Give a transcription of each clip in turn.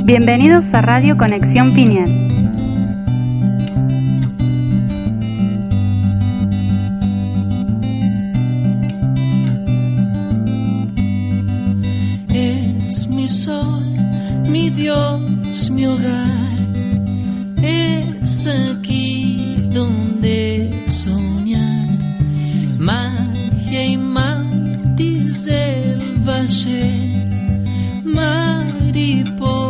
Bienvenidos a Radio Conexión Pineal. Es mi sol, mi Dios, mi hogar. Es aquí donde soñar. Magia y matiz del valle. Mariposas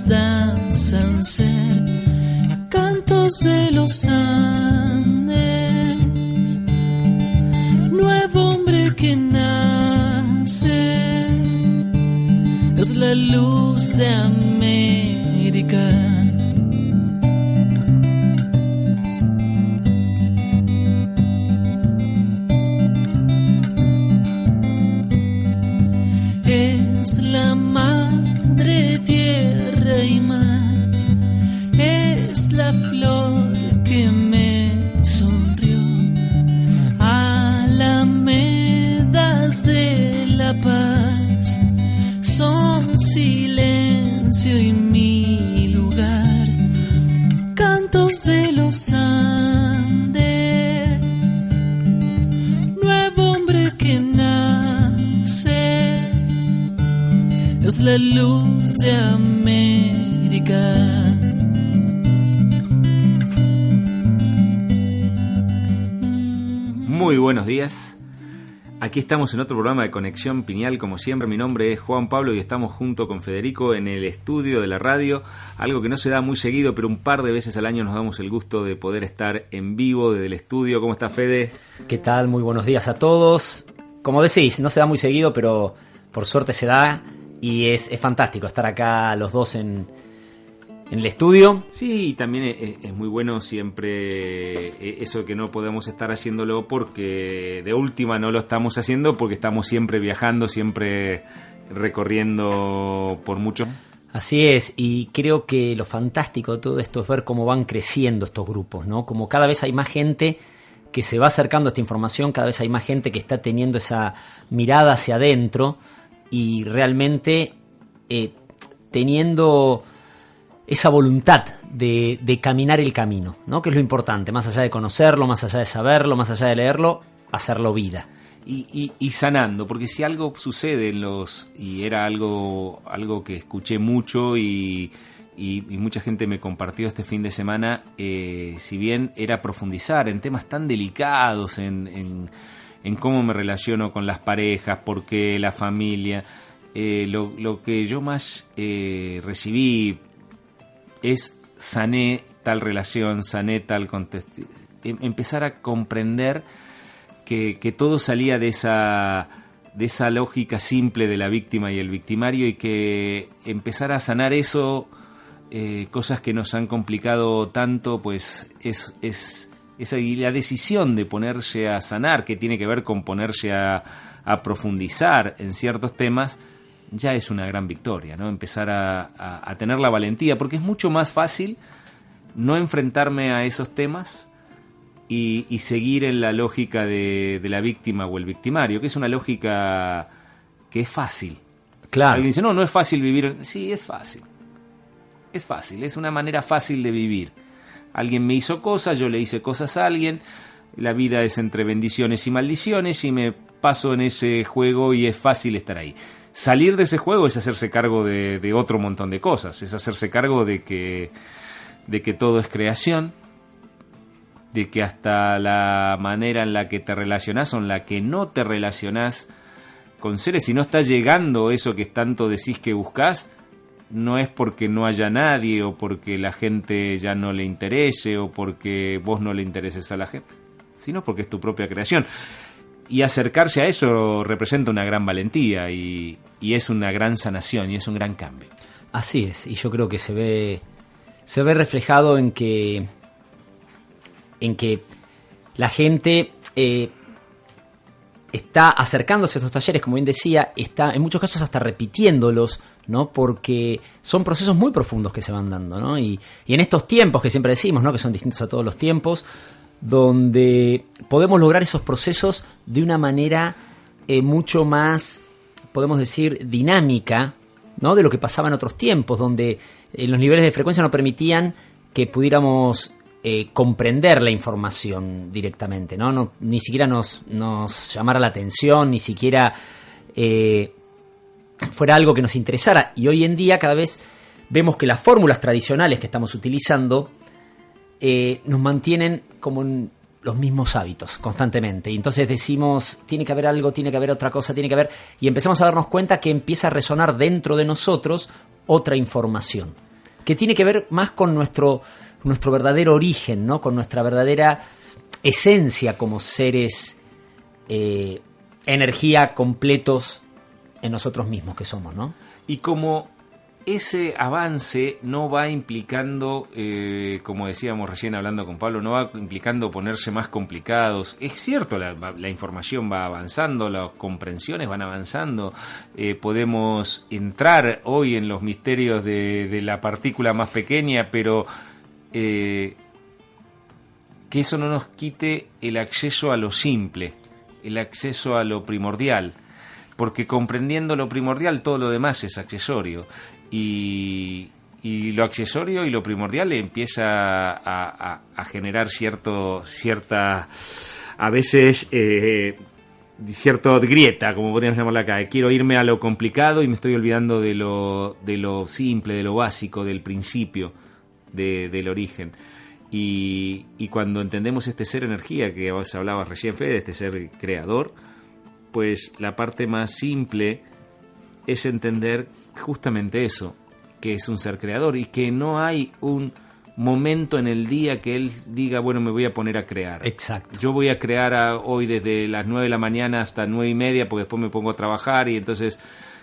danzan ser cantos de los Andes, nuevo hombre que nace, es la luz de América. Es la madre tierra y más, es la flor que me sonrió. Alamedas de la paz son silencio y mi lugar. Cantos de los Andes, nuevo hombre que nace, es la luz de América. Muy buenos días. Aquí estamos en otro programa de Conexión Pineal, como siempre. Mi nombre es Juan Pablo y estamos junto con Federico en el estudio de la radio, algo que no se da muy seguido, pero un par de veces al año nos damos el gusto de poder estar en vivo desde el estudio. ¿Cómo está, Fede? ¿Qué tal? Muy buenos días a todos. Como decís, no se da muy seguido, pero por suerte se da. Y es fantástico estar acá los dos en el estudio. Sí, y también es muy bueno siempre eso que no podemos estar haciéndolo porque de última no lo estamos haciendo porque estamos siempre viajando, siempre recorriendo por mucho. Así es, y creo que lo fantástico de todo esto es ver cómo van creciendo estos grupos, ¿no? Como cada vez hay más gente que se va acercando a esta información, cada vez hay más gente que está teniendo esa mirada hacia adentro y realmente teniendo esa voluntad de caminar el camino, ¿no? Que es lo importante, más allá de conocerlo, más allá de saberlo, más allá de leerlo, hacerlo vida. Y sanando, porque si algo sucede y era algo que escuché mucho y mucha gente me compartió este fin de semana, si bien era profundizar en temas tan delicados, en cómo me relaciono con las parejas, por qué la familia, lo que yo más recibí es sané tal relación, sané tal contexto, empezar a comprender que todo salía de esa lógica simple de la víctima y el victimario y que empezar a sanar eso, cosas que nos han complicado tanto, pues es la decisión de ponerse a sanar, que tiene que ver con ponerse a profundizar en ciertos temas, ya es una gran victoria, ¿no? Empezar a tener la valentía, porque es mucho más fácil no enfrentarme a esos temas y seguir en la lógica de la víctima o el victimario, que es una lógica que es fácil. Claro. Alguien dice, no es fácil vivir. Sí, es fácil. Es fácil, es una manera fácil de vivir. Alguien me hizo cosas, yo le hice cosas a alguien, la vida es entre bendiciones y maldiciones y me paso en ese juego y es fácil estar ahí. Salir de ese juego es hacerse cargo de otro montón de cosas, es hacerse cargo de que todo es creación, de que hasta la manera en la que te relacionás o en la que no te relacionás con seres, si no está llegando eso que tanto decís que buscás, no es porque no haya nadie o porque la gente ya no le interese o porque vos no le intereses a la gente, sino porque es tu propia creación. Y acercarse a eso representa una gran valentía y es una gran sanación y es un gran cambio. Así es, y yo creo que se ve reflejado en que la gente está acercándose a estos talleres, como bien decía, está en muchos casos hasta repitiéndolos, ¿no? Porque son procesos muy profundos que se van dando, ¿no? Y en estos tiempos que siempre decimos, ¿no? Que son distintos a todos los tiempos, donde podemos lograr esos procesos de una manera mucho más, podemos decir, dinámica, ¿no? De lo que pasaba en otros tiempos, donde los niveles de frecuencia no permitían que pudiéramos comprender la información directamente, ¿no? Ni siquiera nos llamara la atención, ni siquiera fuera algo que nos interesara. Y hoy en día cada vez vemos que las fórmulas tradicionales que estamos utilizando nos mantienen como en los mismos hábitos constantemente. Y entonces decimos, tiene que haber algo, tiene que haber otra cosa, tiene que haber... Y empezamos a darnos cuenta que empieza a resonar dentro de nosotros otra información, que tiene que ver más con nuestro verdadero origen, ¿no? Con nuestra verdadera esencia como seres energía completos en nosotros mismos que somos, ¿no? Y como ese avance no va implicando, como decíamos recién hablando con Pablo, no va implicando ponerse más complicados. Es cierto, la información va avanzando, las comprensiones van avanzando, podemos entrar hoy en los misterios de la partícula más pequeña, pero que eso no nos quite el acceso a lo simple, el acceso a lo primordial, porque comprendiendo lo primordial todo lo demás es accesorio. Y lo accesorio y lo primordial empieza a generar cierta a veces cierta grieta, como podríamos llamarla acá. Quiero irme a lo complicado y me estoy olvidando de lo simple, de lo básico, del principio, del origen. Y cuando entendemos este ser energía que vos hablabas recién, Fede, este ser creador, pues la parte más simple es entender justamente eso, que es un ser creador y que no hay un momento en el día que él diga, bueno, me voy a poner a crear. Exacto. Yo voy a crear hoy desde las 9 de la mañana hasta 9:30 porque después me pongo a trabajar y entonces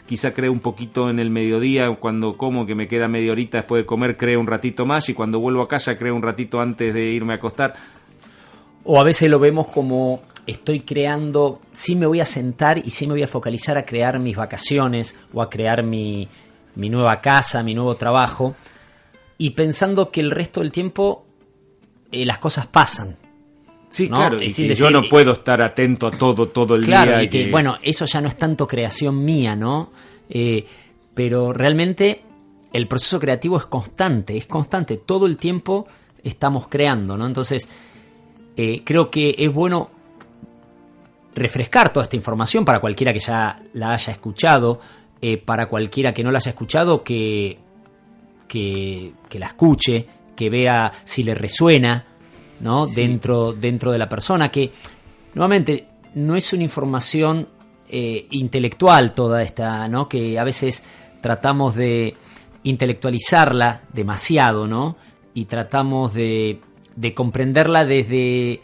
quizá creo un poquito en el mediodía cuando como, que me queda media horita después de comer, creo un ratito más y cuando vuelvo a casa creo un ratito antes de irme a acostar. O a veces lo vemos como... estoy creando, sí me voy a sentar y sí me voy a focalizar a crear mis vacaciones o a crear mi nueva casa, mi nuevo trabajo, y pensando que el resto del tiempo las cosas pasan. Sí, ¿no? claro, y decir, que yo no puedo estar atento a todo el claro, día. Y que, bueno, eso ya no es tanto creación mía, ¿no? Pero realmente el proceso creativo es constante, todo el tiempo estamos creando, ¿no? Entonces, creo que es bueno refrescar toda esta información para cualquiera que ya la haya escuchado, para cualquiera que no la haya escuchado, que la escuche, que vea si le resuena, ¿no? Sí. Dentro de la persona, que nuevamente no es una información intelectual toda esta, ¿no? Que a veces tratamos de intelectualizarla demasiado, ¿no? Y tratamos de comprenderla desde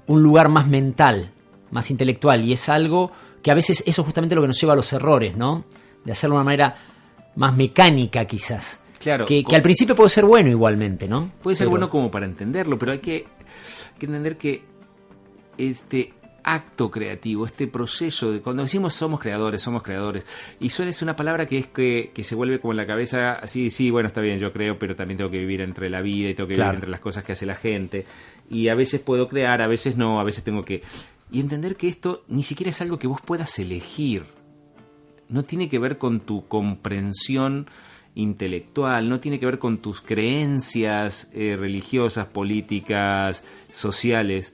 un lugar más mental, más intelectual, y es algo que a veces eso es justamente lo que nos lleva a los errores, ¿no? De hacerlo de una manera más mecánica quizás. Claro. Que al principio puede ser bueno igualmente, ¿no? Puede ser bueno como para entenderlo, pero hay que entender que este acto creativo, este proceso de cuando decimos somos creadores, y es una palabra que es que se vuelve como en la cabeza así, sí, bueno, está bien, yo creo, pero también tengo que vivir entre la vida y tengo que vivir entre las cosas que hace la gente, y a veces puedo crear, a veces no, a veces tengo que... Y entender que esto ni siquiera es algo que vos puedas elegir, no tiene que ver con tu comprensión intelectual, no tiene que ver con tus creencias religiosas, políticas, sociales.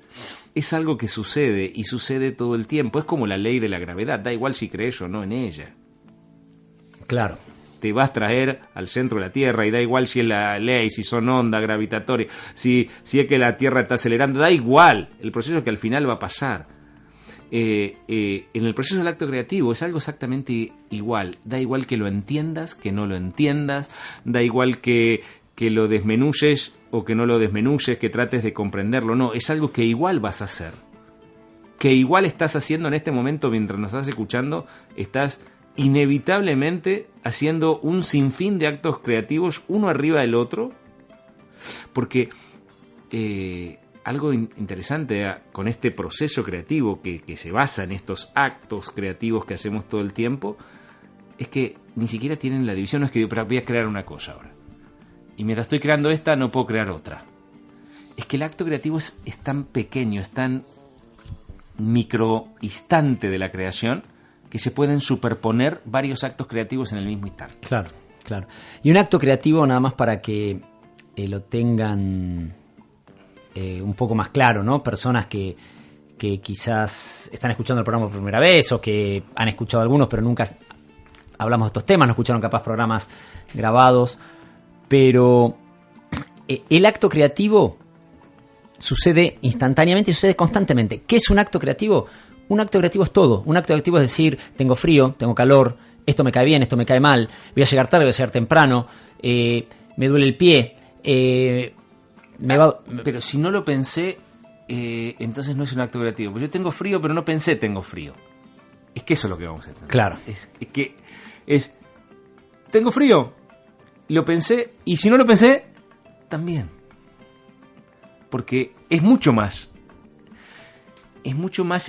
Es algo que sucede y sucede todo el tiempo. Es como la ley de la gravedad, da igual si crees o no en ella. Claro. Te vas a traer al centro de la Tierra y da igual si es la ley, si son ondas gravitatorias, si es que la Tierra está acelerando, da igual. El proceso que al final va a pasar. En el proceso del acto creativo es algo exactamente igual. Da igual que lo entiendas, que no lo entiendas, da igual que lo desmenuzes o que no lo desmenuzes, que trates de comprenderlo. No, es algo que igual vas a hacer. Que igual estás haciendo en este momento mientras nos estás escuchando, estás inevitablemente haciendo un sinfín de actos creativos uno arriba del otro, porque algo interesante con este proceso creativo que se basa en estos actos creativos que hacemos todo el tiempo es que ni siquiera tienen la división. No es que voy a crear una cosa ahora y mientras estoy creando esta no puedo crear otra. Es que el acto creativo es tan pequeño, es tan microinstante de la creación que se pueden superponer varios actos creativos en el mismo instante. Claro, claro. Y un acto creativo, nada más para que lo tengan un poco más claro, ¿no? Personas que quizás están escuchando el programa por primera vez o que han escuchado algunos pero nunca hablamos de estos temas, no escucharon capaz programas grabados, pero el acto creativo sucede instantáneamente y sucede constantemente. ¿Qué es un acto creativo? Un acto creativo es todo. Un acto creativo es decir, tengo frío, tengo calor, esto me cae bien, esto me cae mal, voy a llegar tarde, voy a llegar temprano, me duele el pie, Pero si no lo pensé, entonces no es un acto creativo. Pues yo tengo frío, pero no pensé tengo frío. Es que eso es lo que vamos a entender. Claro. Tengo frío, lo pensé, y si no lo pensé, también. Porque es mucho más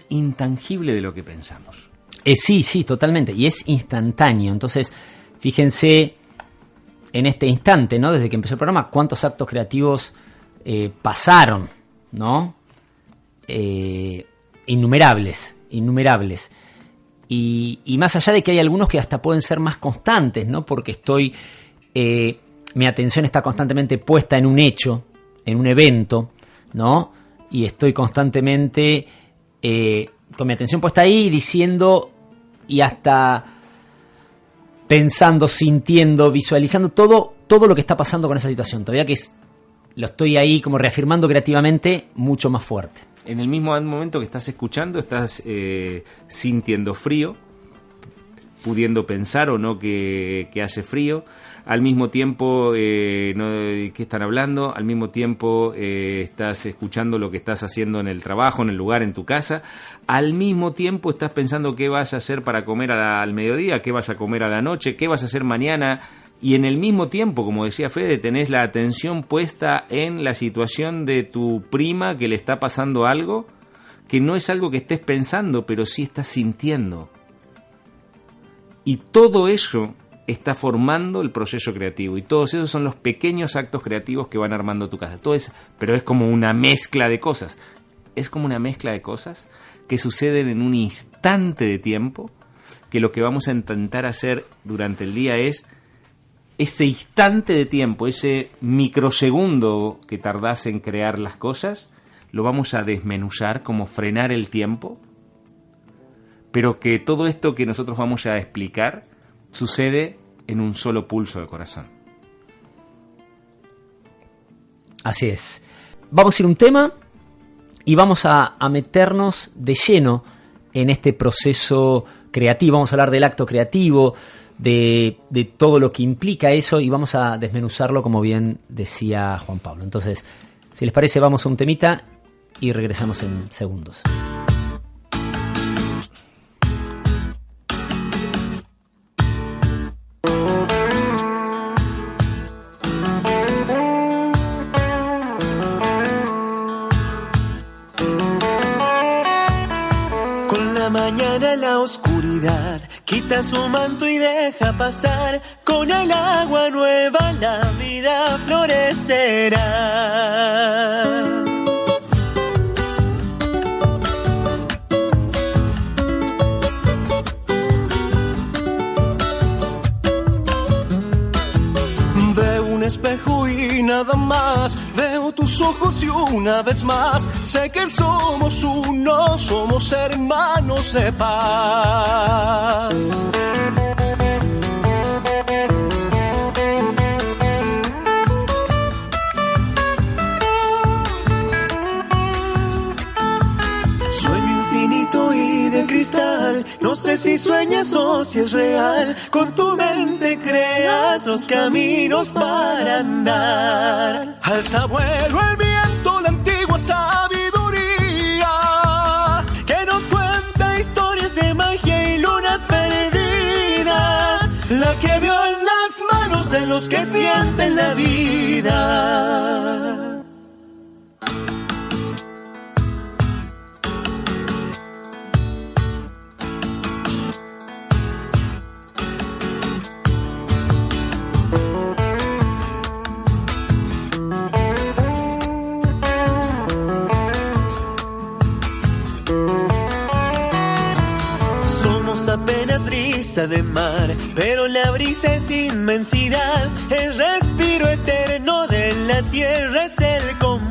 intangible de lo que pensamos. Sí, totalmente. Y es instantáneo. Entonces, fíjense en este instante, ¿no? Desde que empezó el programa, cuántos actos creativos pasaron, ¿no? Innumerables. Y más allá de que hay algunos que hasta pueden ser más constantes, ¿no? Porque mi atención está constantemente puesta en un hecho, en un evento, ¿no? Y estoy constantemente con mi atención puesta ahí, diciendo y hasta pensando, sintiendo, visualizando todo lo que está pasando con esa situación. Todavía que lo estoy ahí como reafirmando creativamente mucho más fuerte. En el mismo momento que estás escuchando, estás sintiendo frío, pudiendo pensar o no que hace frío. Al mismo tiempo, ¿qué están hablando? Al mismo tiempo estás escuchando lo que estás haciendo en el trabajo, en el lugar, en tu casa. Al mismo tiempo estás pensando qué vas a hacer para comer al mediodía, qué vas a comer a la noche, qué vas a hacer mañana. Y en el mismo tiempo, como decía Fede, tenés la atención puesta en la situación de tu prima que le está pasando algo, que no es algo que estés pensando, pero sí estás sintiendo. Y todo eso está formando el proceso creativo, y todos esos son los pequeños actos creativos que van armando tu casa. Pero es como una mezcla de cosas. Es como una mezcla de cosas que suceden en un instante de tiempo, que lo que vamos a intentar hacer durante el día es ese instante de tiempo, ese microsegundo que tardás en crear las cosas, lo vamos a desmenuzar, como frenar el tiempo, pero que todo esto que nosotros vamos a explicar sucede en un solo pulso del corazón. Así es. Vamos a ir a un tema y vamos a meternos de lleno en este proceso creativo. Vamos a hablar del acto creativo, de todo lo que implica eso, y vamos a desmenuzarlo como bien decía Juan Pablo. Entonces, si les parece, vamos a un temita y regresamos en segundos. Mañana la oscuridad quita su manto y deja pasar, con el agua nueva la vida florecerá. Veo un espejo y nada más, veo tus ojos y una vez más sé que somos uno, somos hermanos de paz. Sueño infinito y de cristal, no sé si sueñas o si es real. Con tu mente creas los caminos para andar. Alza vuelo el viento, la antigua sabiduría que nos cuenta historias de magia y lunas perdidas, la que vio en las manos de los que sienten la vida. brisa de mar, pero la brisa es inmensidad, el respiro eterno de la tierra es el compás.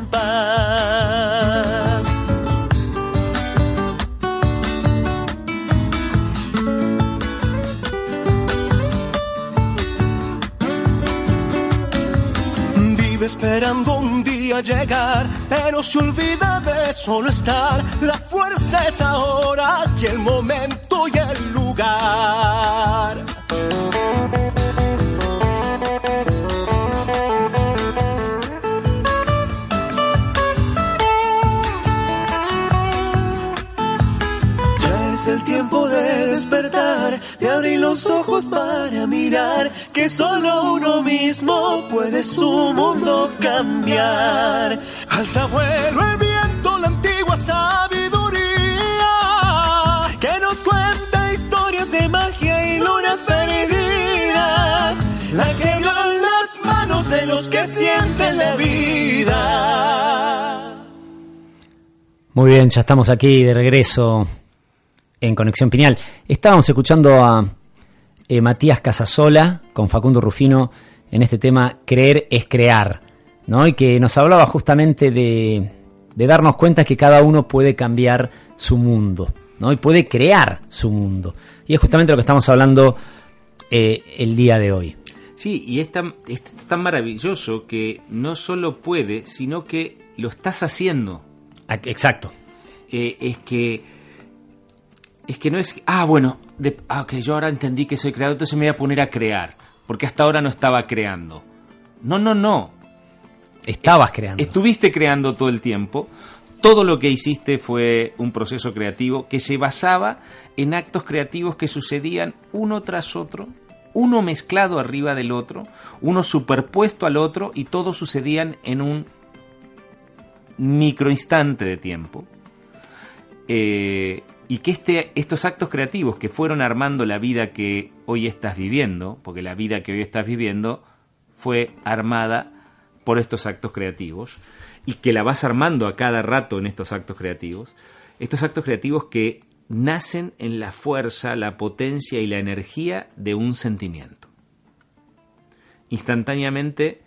Vive esperando un día llegar, pero se olvida de solo estar. La fuerza es ahora, aquí el momento y el lugar. Ya es el tiempo de despertar, de abrir los ojos para mirar que solo uno mismo puede su mundo cambiar. Alza vuelo el viento, la antigua sabiduría que nos cuenta historias de magia y lunas perdidas, la que vio en las manos de los que sienten la vida. Muy bien, ya estamos aquí de regreso en Conexión Pineal. Estábamos escuchando a Matías Casasola con Facundo Rufino en este tema Creer es crear, ¿no? Y que nos hablaba justamente de darnos cuenta que cada uno puede cambiar su mundo, ¿no? Y puede crear su mundo. Y es justamente lo que estamos hablando el día de hoy. Sí, y es tan maravilloso que no solo puede, sino que lo estás haciendo. Exacto. Es que no es... ok, yo ahora entendí que soy creador, entonces me voy a poner a crear, porque hasta ahora no estaba creando. No. Estabas creando. Estuviste creando todo el tiempo. Todo lo que hiciste fue un proceso creativo que se basaba en actos creativos que sucedían uno tras otro, uno mezclado arriba del otro, uno superpuesto al otro, y todos sucedían en un microinstante de tiempo. Y que estos actos creativos que fueron armando la vida que hoy estás viviendo, porque la vida que hoy estás viviendo fue armada por estos actos creativos, y que la vas armando a cada rato en estos actos creativos que nacen en la fuerza, la potencia y la energía de un sentimiento. Instantáneamente,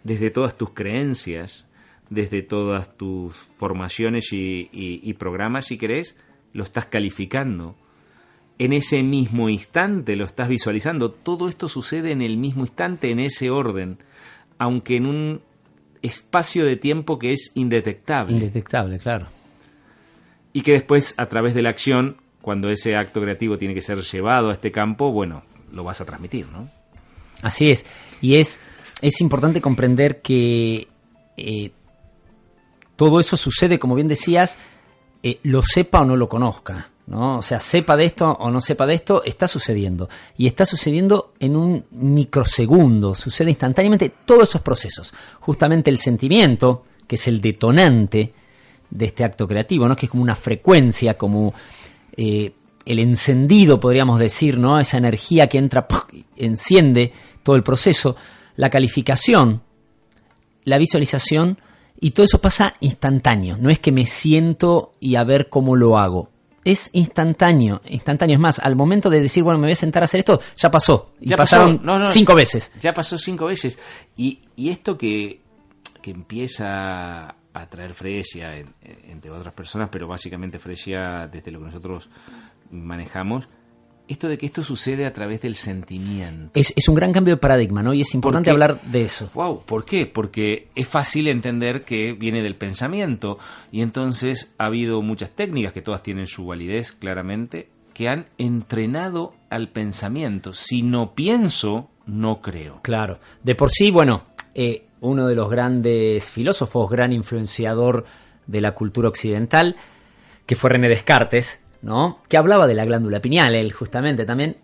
desde todas tus creencias, desde todas tus formaciones y programas, si querés, lo estás calificando. En ese mismo instante lo estás visualizando. Todo esto sucede en el mismo instante, en ese orden, aunque en un espacio de tiempo que es indetectable. Indetectable, claro. Y que después, a través de la acción, cuando ese acto creativo tiene que ser llevado a este campo, bueno, lo vas a transmitir, ¿no? Así es. Y es importante comprender que todo eso sucede, como bien decías, lo sepa o no lo conozca, ¿no? O sea, sepa de esto o no sepa de esto, está sucediendo. Y está sucediendo en un microsegundo, sucede instantáneamente todos esos procesos. Justamente el sentimiento, que es el detonante de este acto creativo, ¿no? Que es como una frecuencia, como el encendido, podríamos decir, ¿no? Esa energía que entra, enciende todo el proceso, la calificación, la visualización, y todo eso pasa instantáneo. No es que me siento y a ver cómo lo hago. Es instantáneo. Es más, al momento de decir, bueno, me voy a sentar a hacer esto, ya pasó. Y ya pasaron 5 veces. Ya pasó 5 veces. Y esto que empieza a traer Fresia, entre otras personas, pero básicamente Fresia, desde lo que nosotros manejamos, esto de que esto sucede a través del sentimiento. Es un gran cambio de paradigma, ¿no? Y es importante hablar de eso. Wow, ¿por qué? Porque es fácil entender que viene del pensamiento, y entonces ha habido muchas técnicas, que todas tienen su validez claramente, que han entrenado al pensamiento. Si no pienso, no creo. Claro. De por sí, bueno, uno de los grandes filósofos, gran influenciador de la cultura occidental, que fue René Descartes, ¿no? Que hablaba de la glándula pineal, él justamente también,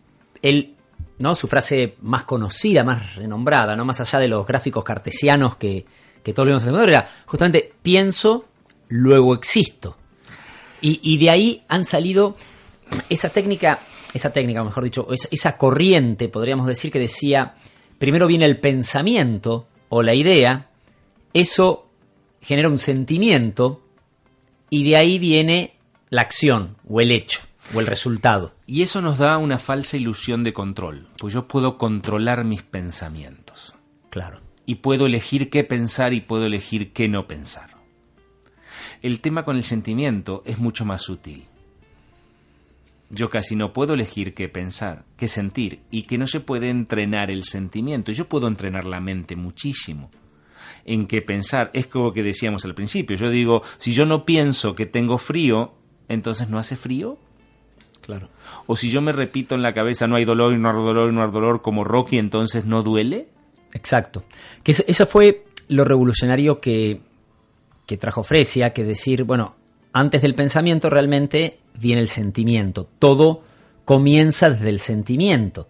¿no? Su frase más conocida, más renombrada, ¿no? Más allá de los gráficos cartesianos que todos vimos en el mundo, era justamente pienso, luego existo. Y de ahí han salido esa técnica, mejor dicho, esa corriente, podríamos decir, que decía, primero viene el pensamiento o la idea, eso genera un sentimiento, y de ahí viene la acción o el hecho. o el resultado. Y eso nos da una falsa ilusión de control, pues yo puedo controlar mis pensamientos. Claro. Y puedo elegir qué pensar y puedo elegir qué no pensar. El tema con el sentimiento es mucho más sutil. Yo casi no puedo elegir qué pensar, qué sentir, y que no se puede entrenar el sentimiento. Yo puedo entrenar la mente muchísimo en qué pensar. Es como que decíamos al principio. Yo digo, si yo no pienso que tengo frío, entonces no hace frío. Claro. O si yo me repito en la cabeza, no hay dolor, y no hay dolor, y no hay dolor, como Rocky, entonces no duele. Exacto. Que eso fue lo revolucionario que trajo Fresia, que decir, bueno, antes del pensamiento realmente viene el sentimiento. Todo comienza desde el sentimiento.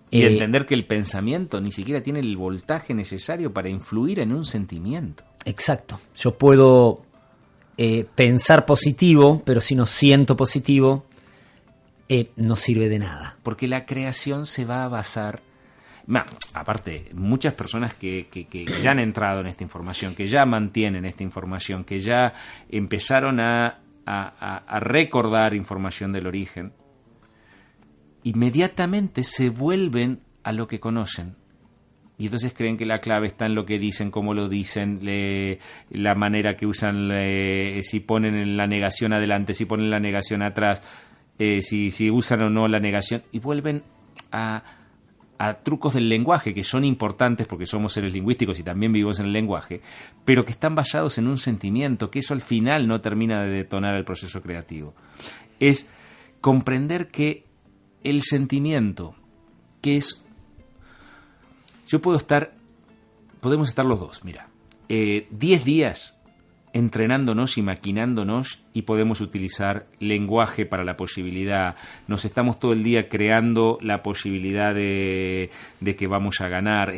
Y entender que el pensamiento ni siquiera tiene el voltaje necesario para influir en un sentimiento. Exacto. Yo puedo pensar positivo, pero si no siento positivo, no sirve de nada. Porque la creación se va a basar... aparte, muchas personas que ya han entrado en esta información, que ya mantienen esta información, que ya empezaron a recordar información del origen, inmediatamente se vuelven a lo que conocen. Y entonces creen que la clave está en lo que dicen, cómo lo dicen, la manera que usan, si ponen la negación adelante, si ponen la negación atrás, si usan o no la negación, y vuelven a trucos del lenguaje que son importantes porque somos seres lingüísticos y también vivimos en el lenguaje, pero que están basados en un sentimiento, que eso al final no termina de detonar el proceso creativo. Es comprender que el sentimiento, que es... podemos estar los dos, mira, 10 días entrenándonos y maquinándonos y podemos utilizar lenguaje para la posibilidad. Nos estamos todo el día creando la posibilidad de que vamos a ganar.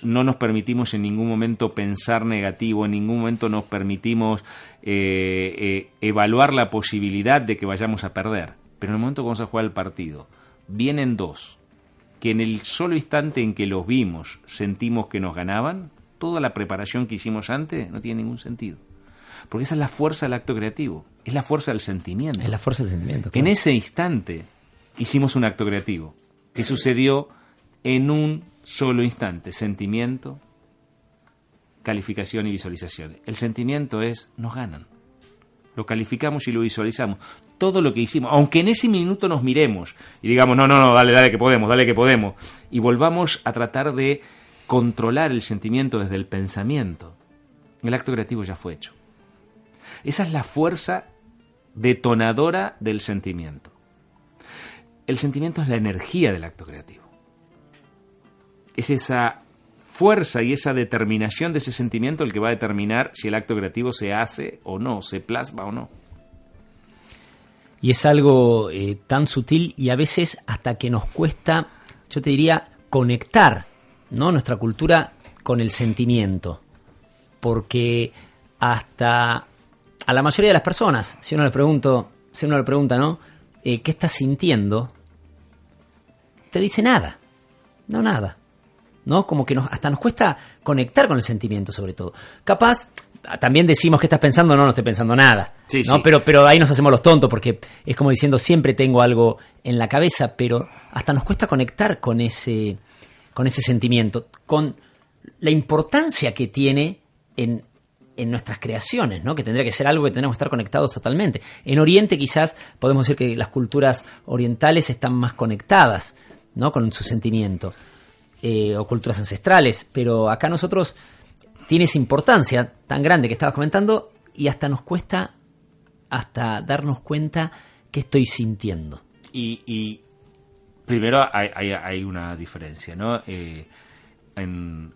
No nos permitimos en ningún momento pensar negativo, en ningún momento nos permitimos evaluar la posibilidad de que vayamos a perder. Pero en el momento que vamos a jugar el partido, vienen dos, que en el solo instante en que los vimos sentimos que nos ganaban, toda la preparación que hicimos antes no tiene ningún sentido. Porque esa es la fuerza del acto creativo, es la fuerza del sentimiento. Es la fuerza del sentimiento. Claro. En ese instante hicimos un acto creativo que sucedió en un solo instante. Sentimiento, calificación y visualización. El sentimiento es, nos ganan. Lo calificamos y lo visualizamos. Todo lo que hicimos, aunque en ese minuto nos miremos y digamos, no, dale que podemos, y volvamos a tratar de controlar el sentimiento desde el pensamiento, el acto creativo ya fue hecho. Esa es la fuerza detonadora del sentimiento. El sentimiento es la energía del acto creativo. Es esa fuerza y esa determinación de ese sentimiento el que va a determinar si el acto creativo se hace o no, se plasma o no. Y es algo tan sutil y a veces hasta que nos cuesta, yo te diría, conectar, ¿no?, nuestra cultura con el sentimiento. Porque hasta a la mayoría de las personas, si uno le pregunta, ¿no?, ¿qué estás sintiendo?, te dice nada. No, nada. ¿No? Como que hasta nos cuesta conectar con el sentimiento, sobre todo. Capaz, también decimos que estás pensando, no estoy pensando nada. Sí, ¿no? Sí. Pero ahí nos hacemos los tontos, porque es como diciendo, siempre tengo algo en la cabeza, pero hasta nos cuesta conectar con ese sentimiento, con la importancia que tiene en nuestras creaciones, ¿no? Que tendría que ser algo que tenemos que estar conectados totalmente. En Oriente quizás podemos decir que las culturas orientales están más conectadas, ¿no?, con su sentimiento. O culturas ancestrales, pero acá nosotros tiene esa importancia tan grande que estabas comentando y hasta nos cuesta darnos cuenta que estoy sintiendo. Y primero hay una diferencia, ¿no? En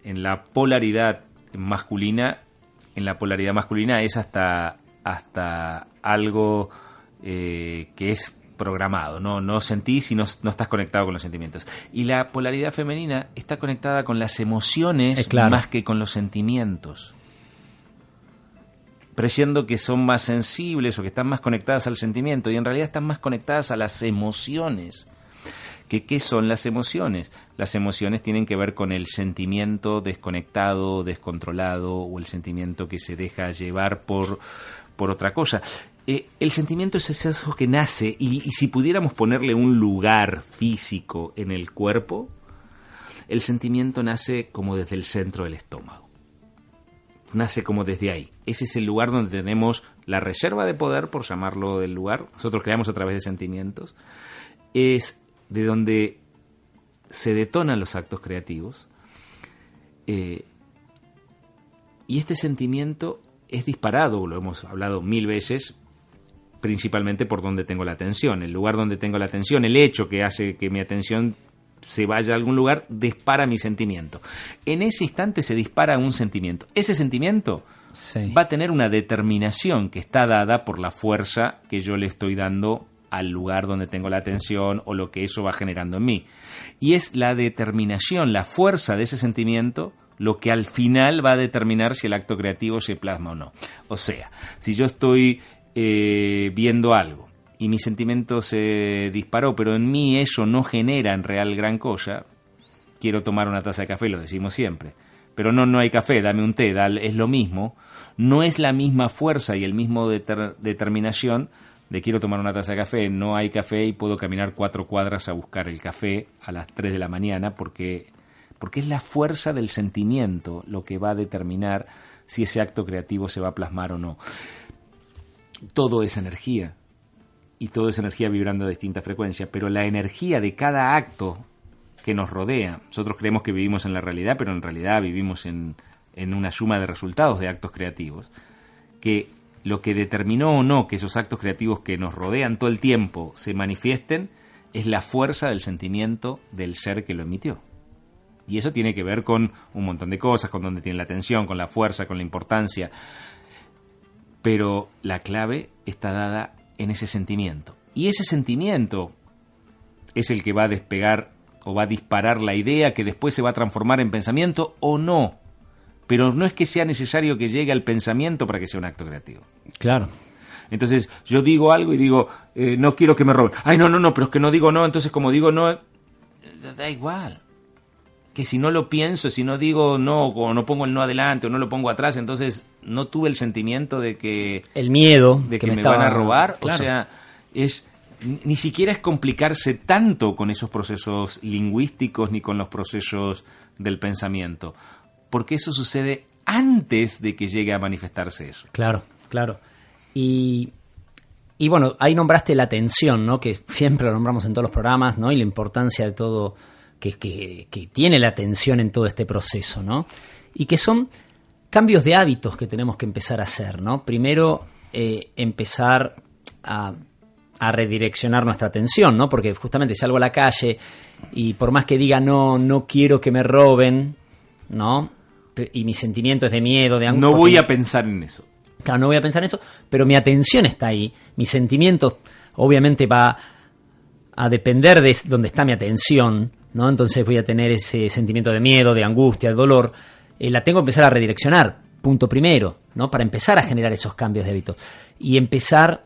la polaridad masculina, es hasta algo que es programado, no sentís y no estás conectado con los sentimientos. Y la polaridad femenina está conectada con las emociones, claro, más que con los sentimientos. Pareciendo que son más sensibles o que están más conectadas al sentimiento, y en realidad están más conectadas a las emociones. ¿Qué son las emociones? Las emociones tienen que ver con el sentimiento desconectado, descontrolado, o el sentimiento que se deja llevar por otra cosa. El sentimiento es eso que nace, y si pudiéramos ponerle un lugar físico en el cuerpo, el sentimiento nace como desde el centro del estómago. Nace como desde ahí. Ese es el lugar donde tenemos la reserva de poder, por llamarlo del lugar. Nosotros creamos a través de sentimientos. Es de donde se detonan los actos creativos. Y este sentimiento es disparado, lo hemos hablado 1000 veces, principalmente por donde tengo la atención. El lugar donde tengo la atención, el hecho que hace que mi atención se vaya a algún lugar, dispara mi sentimiento. En ese instante se dispara un sentimiento. Ese sentimiento va a tener una determinación que está dada por la fuerza que yo le estoy dando al lugar donde tengo la atención, o lo que eso va generando en mí. Y es la determinación, la fuerza de ese sentimiento, lo que al final va a determinar si el acto creativo se plasma o no. O sea, si yo estoy viendo algo y mi sentimiento se disparó, pero en mí eso no genera en real gran cosa, quiero tomar una taza de café, lo decimos siempre, pero no hay café, dame un té, es lo mismo, no es la misma fuerza y el mismo determinación de quiero tomar una taza de café, no hay café y puedo caminar 4 cuadras a buscar el café a las 3 de la mañana, porque es la fuerza del sentimiento lo que va a determinar si ese acto creativo se va a plasmar o no. Todo es energía, y todo es energía vibrando a distinta frecuencia, pero la energía de cada acto que nos rodea, nosotros creemos que vivimos en la realidad, pero en realidad vivimos en una suma de resultados de actos creativos, que lo que determinó o no que esos actos creativos que nos rodean todo el tiempo se manifiesten es la fuerza del sentimiento del ser que lo emitió. Y eso tiene que ver con un montón de cosas, con dónde tiene la atención, con la fuerza, con la importancia. Pero la clave está dada en ese sentimiento. Y ese sentimiento es el que va a despegar o va a disparar la idea que después se va a transformar en pensamiento o no. Pero no es que sea necesario que llegue al pensamiento para que sea un acto creativo. Claro. Entonces yo digo algo y digo, no quiero que me roben. Ay, no, pero es que no digo no, entonces como digo no, da igual. Que si no lo pienso, si no digo no, o no pongo el no adelante, o no lo pongo atrás, entonces no tuve el sentimiento de que... El miedo. De que me van a robar. Claro. O sea, ni siquiera es complicarse tanto con esos procesos lingüísticos ni con los procesos del pensamiento. Porque eso sucede antes de que llegue a manifestarse eso. Claro. Y bueno, ahí nombraste la atención, ¿no? Que siempre lo nombramos en todos los programas, ¿no? Y la importancia de todo... Que tiene la atención en todo este proceso, ¿no? Y que son cambios de hábitos que tenemos que empezar a hacer, ¿no? Primero, empezar a redireccionar nuestra atención, ¿no? Porque justamente salgo a la calle y por más que diga no quiero que me roben, ¿no? Y mi sentimiento es de miedo, de angustia. No voy a pensar en eso. Claro, no voy a pensar en eso, pero mi atención está ahí. Mi sentimiento obviamente va a depender de dónde está mi atención, ¿no? Entonces voy a tener ese sentimiento de miedo, de angustia, de dolor. La tengo que empezar a redireccionar, punto primero, ¿no? Para empezar a generar esos cambios de hábitos. Y empezar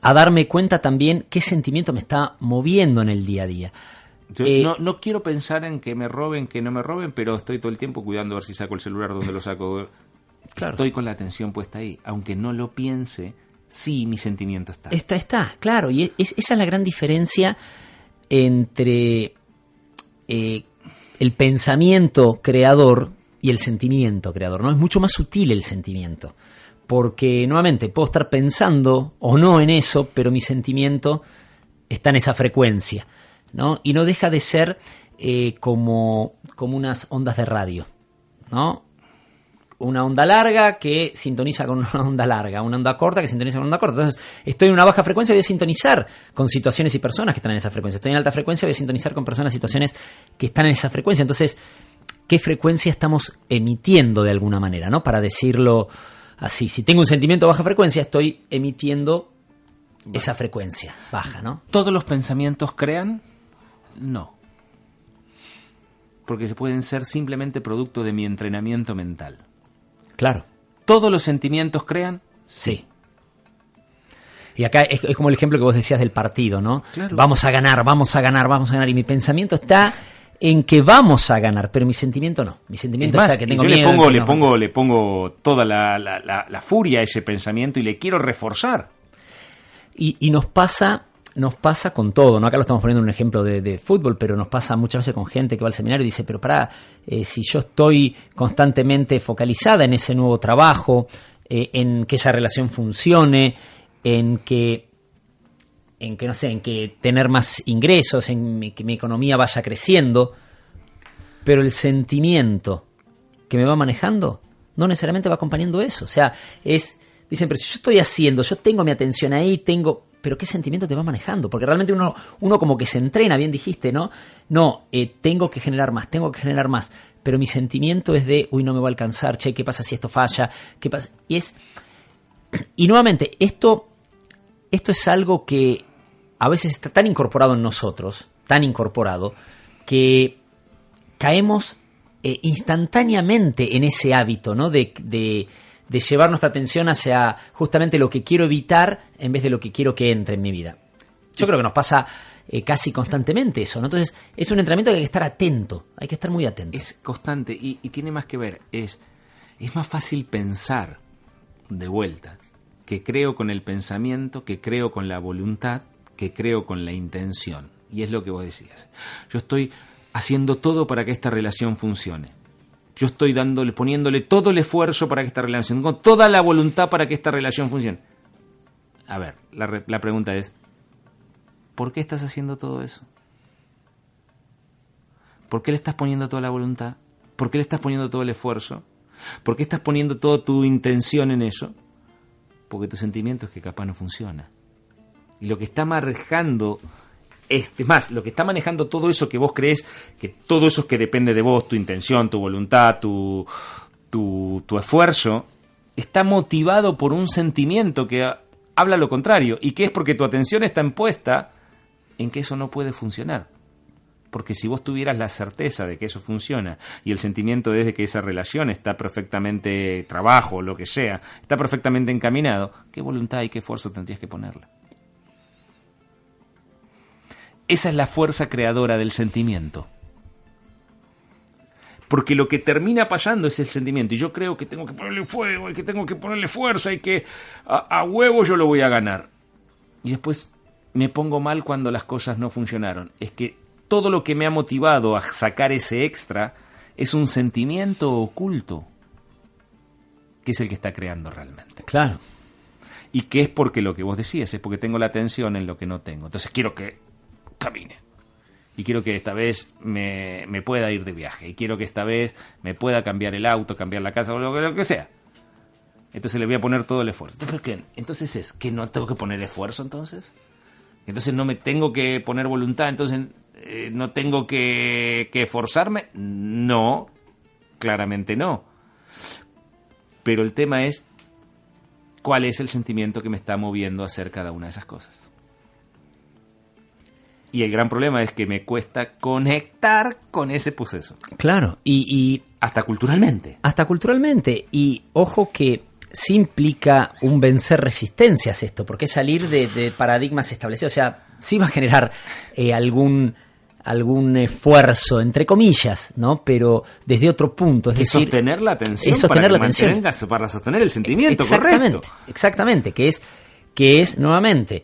a darme cuenta también qué sentimiento me está moviendo en el día a día. Yo no quiero pensar en que me roben, que no me roben, pero estoy todo el tiempo cuidando a ver si saco el celular, dónde lo saco. Claro. Estoy con la atención puesta ahí. Aunque no lo piense, sí, mi sentimiento está. Está, claro. Y esa es la gran diferencia entre el pensamiento creador y el sentimiento creador, ¿no? Es mucho más sutil el sentimiento, porque nuevamente puedo estar pensando o no en eso, pero mi sentimiento está en esa frecuencia, ¿no? Y no deja de ser como unas ondas de radio, ¿no? Una onda larga que sintoniza con una onda larga, una onda corta que sintoniza con una onda corta. Entonces, estoy en una baja frecuencia, voy a sintonizar con situaciones y personas que están en esa frecuencia. Estoy en alta frecuencia, voy a sintonizar con personas y situaciones que están en esa frecuencia. Entonces, ¿qué frecuencia estamos emitiendo de alguna manera, ¿no? Para decirlo así. Si tengo un sentimiento de baja frecuencia, estoy emitiendo esa frecuencia baja, ¿no? ¿Todos los pensamientos crean? No. Porque pueden ser simplemente producto de mi entrenamiento mental. Claro. ¿Todos los sentimientos crean? Sí. Y acá es como el ejemplo que vos decías del partido, ¿no? Claro. Vamos a ganar. Y mi pensamiento está en que vamos a ganar, pero mi sentimiento no. Mi sentimiento Es más, está que tengo yo miedo. le pongo toda la furia a ese pensamiento y le quiero reforzar. Y nos pasa con todo, ¿no? Acá lo estamos poniendo un ejemplo de fútbol, pero nos pasa muchas veces con gente que va al seminario y dice, pero pará, si yo estoy constantemente focalizada en ese nuevo trabajo, en que esa relación funcione, en que no sé, en que tener más ingresos, que mi economía vaya creciendo, pero el sentimiento que me va manejando no necesariamente va acompañando eso. O sea, dicen, pero si yo estoy haciendo, yo tengo mi atención ahí, pero ¿qué sentimiento te va manejando? Porque realmente uno como que se entrena, bien dijiste, ¿no? No, tengo que generar más, pero mi sentimiento es de, uy, no me va a alcanzar, che, ¿qué pasa si esto falla? ¿Qué pasa? Y nuevamente, esto es algo que a veces está tan incorporado en nosotros, tan incorporado, que caemos instantáneamente en ese hábito, ¿no? De llevar nuestra atención hacia justamente lo que quiero evitar en vez de lo que quiero que entre en mi vida. Yo creo que nos pasa casi constantemente eso, ¿no? Entonces, es un entrenamiento que hay que estar atento, hay que estar muy atento. Es constante y tiene más que ver, es más fácil pensar de vuelta, que creo con el pensamiento, que creo con la voluntad, que creo con la intención. Y es lo que vos decías. Yo estoy haciendo todo para que esta relación funcione. Yo estoy poniéndole todo el esfuerzo para que esta relación, con toda la voluntad para que esta relación funcione. A ver, la pregunta es, ¿por qué estás haciendo todo eso? ¿Por qué le estás poniendo toda la voluntad? ¿Por qué le estás poniendo todo el esfuerzo? ¿Por qué estás poniendo toda tu intención en eso? Porque tu sentimiento es que capaz no funciona. Y lo que está manejando, lo que está manejando todo eso que vos crees, que todo eso es que depende de vos, tu intención, tu voluntad, tu esfuerzo, está motivado por un sentimiento que habla lo contrario, y que es porque tu atención está puesta en que eso no puede funcionar. Porque si vos tuvieras la certeza de que eso funciona y el sentimiento es de que esa relación está perfectamente, trabajo, lo que sea, está perfectamente encaminado, ¿qué voluntad y qué esfuerzo tendrías que ponerle? Esa es la fuerza creadora del sentimiento. Porque lo que termina pasando es el sentimiento. Y yo creo que tengo que ponerle fuego, y que tengo que ponerle fuerza, y que a huevo yo lo voy a ganar. Y después me pongo mal cuando las cosas no funcionaron. Es que todo lo que me ha motivado a sacar ese extra es un sentimiento oculto, que es el que está creando realmente. Claro. Y que es porque lo que vos decías, es porque tengo la atención en lo que no tengo. Entonces quiero que camine. Y quiero que esta vez me pueda ir de viaje. Y quiero que esta vez me pueda cambiar el auto, cambiar la casa, o lo que sea. Entonces le voy a poner todo el esfuerzo. Entonces es que no tengo que poner esfuerzo entonces. Entonces no me tengo que poner voluntad. Entonces no tengo que esforzarme. No, claramente no. Pero el tema es cuál es el sentimiento que me está moviendo a hacer cada una de esas cosas. Y el gran problema es que me cuesta conectar con ese proceso. Claro, y hasta culturalmente. Hasta culturalmente. Y ojo que sí implica un vencer resistencias esto, porque es salir de paradigmas establecidos. O sea, sí va a generar algún esfuerzo, entre comillas, ¿no? Pero desde otro punto. Es decir, sostener la atención, para sostener el sentimiento, correcto. Exactamente, que es nuevamente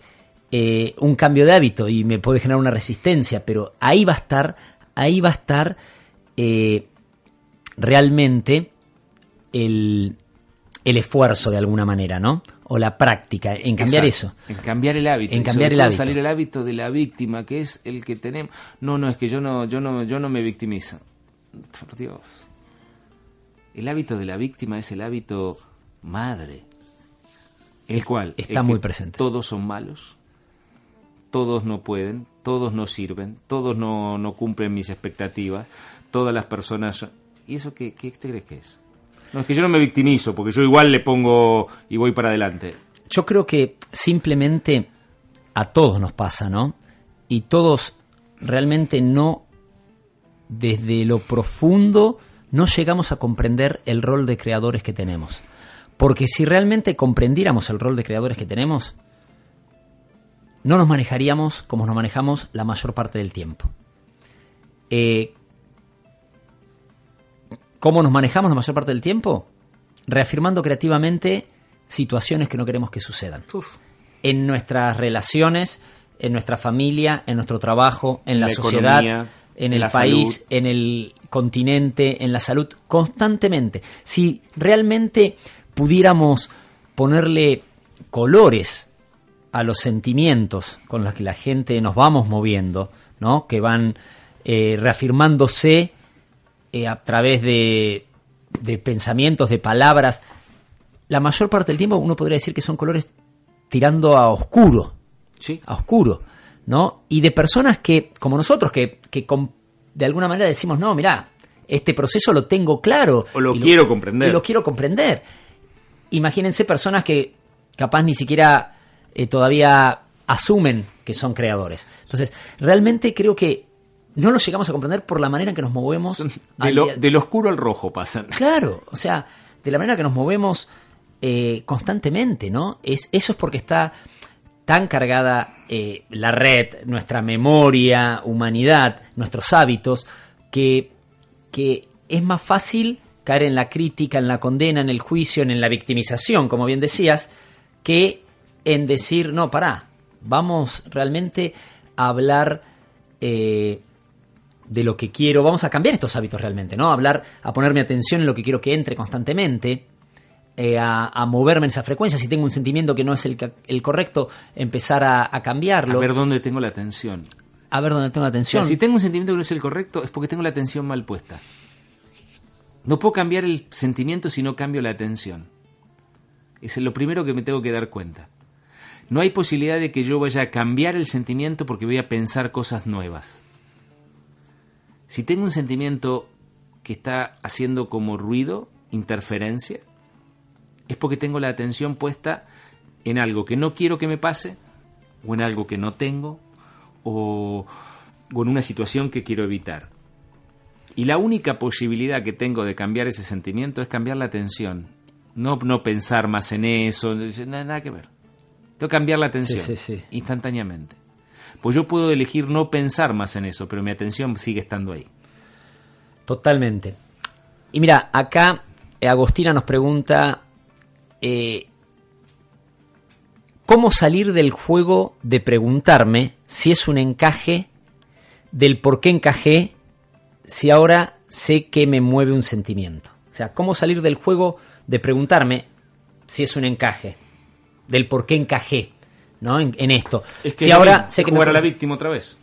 un cambio de hábito y me puede generar una resistencia, pero ahí va a estar realmente el esfuerzo de alguna manera, ¿no? O la práctica, en cambiar eso. En cambiar el hábito. En cambiar el hábito. Salir el hábito de la víctima, que es el que tenemos. No, es que yo no me victimizo. Por Dios. El hábito de la víctima es el hábito madre. El cual está muy presente. Todos son malos. Todos no pueden, todos no sirven, todos no cumplen mis expectativas, todas las personas... ¿Y eso qué te crees que es? No, es que yo no me victimizo, porque yo igual le pongo y voy para adelante. Yo creo que simplemente a todos nos pasa, ¿no? Y todos realmente no, desde lo profundo, no llegamos a comprender el rol de creadores que tenemos. Porque si realmente comprendiéramos el rol de creadores que tenemos, no nos manejaríamos como nos manejamos la mayor parte del tiempo. ¿Cómo nos manejamos la mayor parte del tiempo? Reafirmando creativamente situaciones que no queremos que sucedan. Uf. En nuestras relaciones, en nuestra familia, en nuestro trabajo, en la sociedad, economía, en en el la país, salud. en el continente, en la salud, constantemente. Si realmente pudiéramos ponerle colores a los sentimientos con los que la gente nos vamos moviendo, ¿no? Que van reafirmándose a través de pensamientos, de palabras, la mayor parte del tiempo uno podría decir que son colores tirando a oscuro, Sí. a oscuro, ¿no? Y de personas que, como nosotros, que de alguna manera decimos, no, mirá, este proceso lo tengo claro. O lo y quiero comprender. Y lo quiero comprender. Imagínense personas que capaz ni siquiera todavía asumen que son creadores. Entonces, realmente creo que no lo llegamos a comprender por la manera en que nos movemos. Del oscuro al rojo pasan. Claro, o sea, de la manera que nos movemos constantemente, ¿no? Eso es porque está tan cargada la red, nuestra memoria, humanidad, nuestros hábitos, que es más fácil caer en la crítica, en la condena, en el juicio, en la victimización, como bien decías, que en decir, no, pará, vamos realmente a hablar de lo que quiero, vamos a cambiar estos hábitos realmente, ¿no? A ponerme atención en lo que quiero que entre constantemente, a moverme en esa frecuencia. Si tengo un sentimiento que no es el correcto, empezar a cambiarlo. A ver dónde tengo la atención. A ver dónde tengo la O sea, atención. si tengo un sentimiento que no es el correcto, es porque tengo la atención mal puesta. No puedo cambiar el sentimiento si no cambio la atención. Es lo primero que me tengo que dar cuenta. No hay posibilidad de que yo vaya a cambiar el sentimiento porque voy a pensar cosas nuevas. Si tengo un sentimiento que está haciendo como ruido, interferencia, es porque tengo la atención puesta en algo que no quiero que me pase, o en algo que no tengo, o en una situación que quiero evitar. Y la única posibilidad que tengo de cambiar ese sentimiento es cambiar la atención. No pensar más en eso, nada que ver. Tengo que cambiar la atención Sí. instantáneamente. Pues yo puedo elegir no pensar más en eso, pero mi atención sigue estando ahí. Totalmente. Y mira, acá Agostina nos pregunta ¿cómo salir del juego de preguntarme si es un encaje, del por qué encajé, si ahora sé que me mueve un sentimiento? O sea, ¿cómo salir del juego de preguntarme si es un encaje, del por qué encajé, ¿no? en esto? Es que si ahora sé que jugar a me... la víctima otra vez.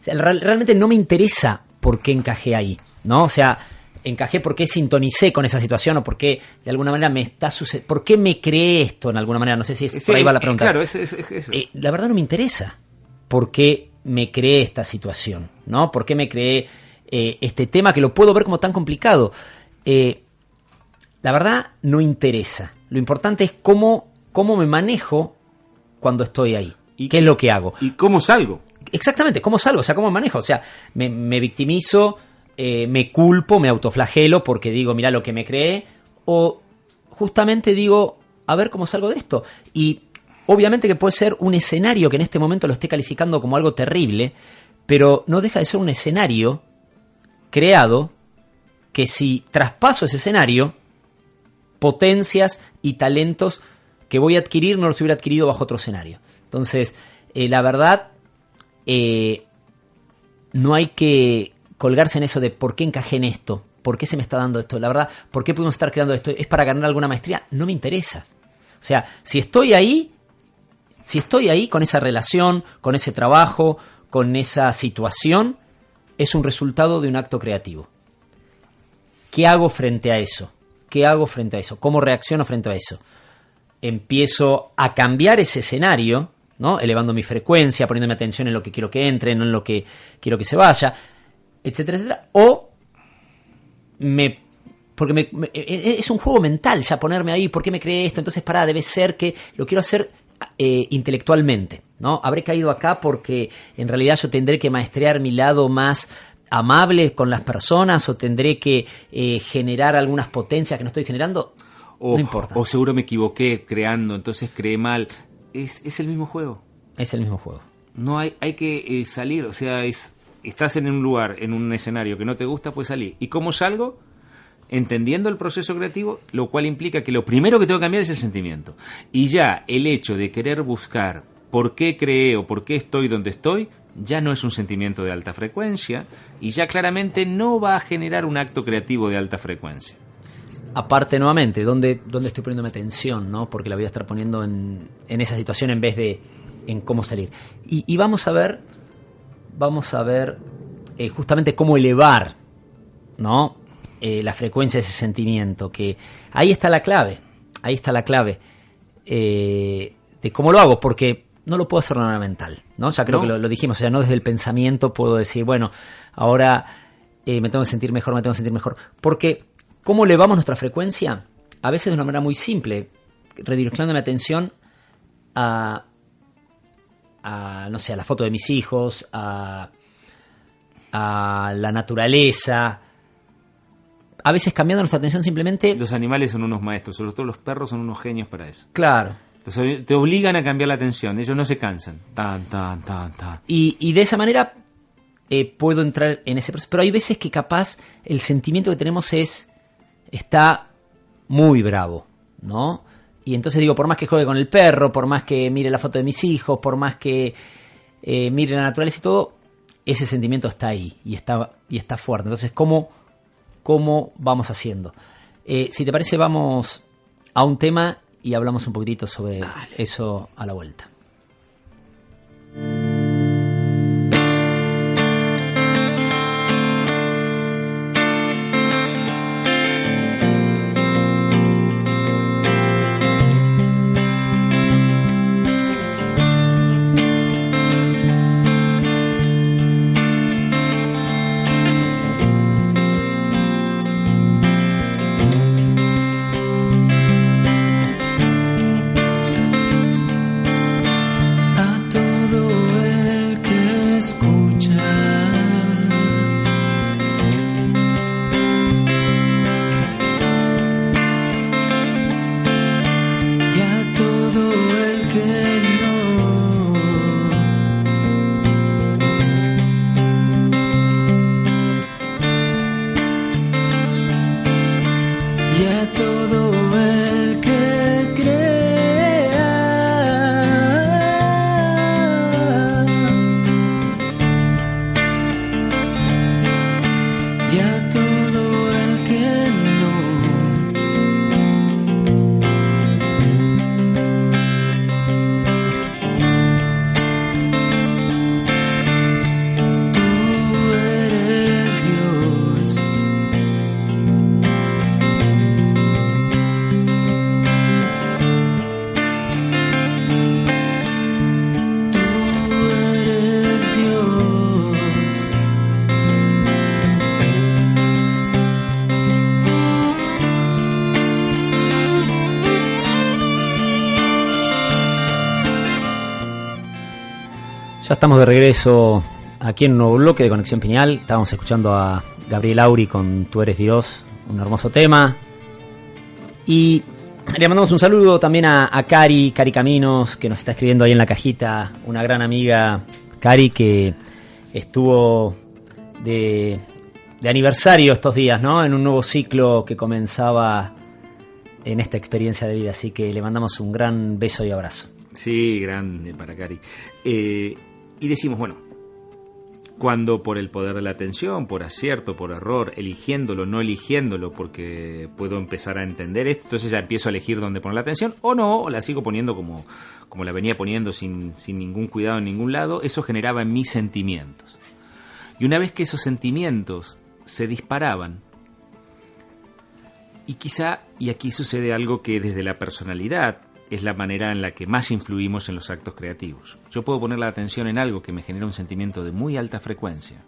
O sea, realmente no me interesa por qué encajé ahí, ¿no? O sea, encajé porque sintonicé con esa situación o porque de alguna manera me está sucediendo. ¿Por qué me creé esto en alguna manera? No sé si es por ahí va la pregunta. Claro, es. La verdad no me interesa por qué me creé esta situación, ¿no? ¿Por qué me creé este tema que lo puedo ver como tan complicado? La verdad no interesa. Lo importante es cómo me manejo cuando estoy ahí. ¿Y qué es lo que hago? ¿Y cómo salgo? Exactamente, ¿cómo salgo? O sea, ¿cómo me manejo? O sea, me victimizo, me culpo, me autoflagelo porque digo, mira lo que me creé, o justamente digo, a ver cómo salgo de esto. Y obviamente que puede ser un escenario que en este momento lo esté calificando como algo terrible, pero no deja de ser un escenario creado que si traspaso ese escenario, potencias y talentos que voy a adquirir no los hubiera adquirido bajo otro escenario. Entonces, la verdad, no hay que colgarse en eso de por qué encajé en esto, por qué se me está dando esto. La verdad, ¿por qué pudimos estar creando esto? ¿Es para ganar alguna maestría? No me interesa. O sea, si estoy ahí con esa relación, con ese trabajo, con esa situación, es un resultado de un acto creativo. ¿Qué hago frente a eso? ¿Cómo reacciono frente a eso? Empiezo a cambiar ese escenario, ¿no? Elevando mi frecuencia, poniéndome atención en lo que quiero que entre, no en lo que quiero que se vaya, etcétera, etcétera. O porque es un juego mental ya ponerme ahí, ¿por qué me creé esto? Entonces, debe ser que lo quiero hacer intelectualmente, ¿no? Habré caído acá porque en realidad yo tendré que maestrear mi lado más amable con las personas o tendré que generar algunas potencias que no estoy generando. No importa. O seguro me equivoqué creando, entonces creé mal. Es el mismo juego. Es el mismo juego. No hay que salir, o sea, estás en un lugar, en un escenario que no te gusta, pues salí. ¿Y cómo salgo? entendiendo el proceso creativo, lo cual implica que lo primero que tengo que cambiar es el sentimiento. Y ya el hecho de querer buscar por qué creé o por qué estoy donde estoy, ya no es un sentimiento de alta frecuencia y ya claramente no va a generar un acto creativo de alta frecuencia. Aparte, nuevamente, ¿dónde estoy poniéndome atención, ¿no? Porque la voy a estar poniendo en esa situación en vez de en cómo salir. Y vamos a ver justamente cómo elevar, ¿no? La frecuencia de ese sentimiento, que ahí está la clave de cómo lo hago, porque no lo puedo hacer de manera mental, ¿no? Ya creo que lo dijimos, o sea, no desde el pensamiento puedo decir, bueno, ahora me tengo que sentir mejor, porque ¿cómo elevamos nuestra frecuencia? A veces de una manera muy simple, redireccionando mi atención a no sé, a la foto de mis hijos, a la naturaleza. A veces cambiando nuestra atención simplemente... Los animales son unos maestros, sobre todo los perros son unos genios para eso. Claro. Entonces te obligan a cambiar la atención, ellos no se cansan. Y de esa manera puedo entrar en ese proceso. Pero hay veces que capaz el sentimiento que tenemos está muy bravo, ¿no? Y entonces digo, por más que juegue con el perro, por más que mire la foto de mis hijos, por más que mire la naturaleza y todo, ese sentimiento está ahí y está fuerte. Entonces, ¿cómo vamos haciendo? Si te parece, vamos a un tema y hablamos un poquitito sobre eso a la vuelta. Ya estamos de regreso aquí en un nuevo bloque de Conexión Pineal. Estábamos escuchando a Gabriel Auri con Tú eres Dios, un hermoso tema. Y le mandamos un saludo también a Cari Caminos, que nos está escribiendo ahí en la cajita. Una gran amiga, Cari, que estuvo de aniversario estos días, ¿no? En un nuevo ciclo que comenzaba en esta experiencia de vida. Así que le mandamos un gran beso y abrazo. Sí, grande para Cari. Y decimos, bueno, cuando por el poder de la atención, por acierto, por error, eligiéndolo, no eligiéndolo, porque puedo empezar a entender esto, entonces ya empiezo a elegir dónde poner la atención, o no, o la sigo poniendo como la venía poniendo sin ningún cuidado en ningún lado, eso generaba en mis sentimientos. Y una vez que esos sentimientos se disparaban, y quizá, y aquí sucede algo que desde la personalidad, es la manera en la que más influimos en los actos creativos. Yo puedo poner la atención en algo que me genera un sentimiento de muy alta frecuencia.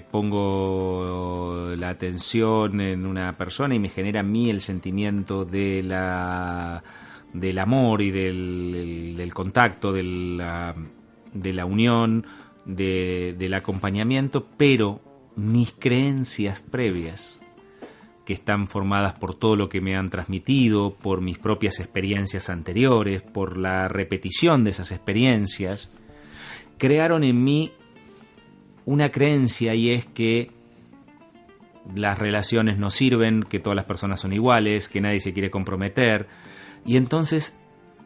Pongo la atención en una persona y me genera a mí el sentimiento del amor y del contacto, de la unión, del acompañamiento, pero mis creencias previas, que están formadas por todo lo que me han transmitido, por mis propias experiencias anteriores, por la repetición de esas experiencias, crearon en mí una creencia, y es que las relaciones no sirven, que todas las personas son iguales, que nadie se quiere comprometer. Y entonces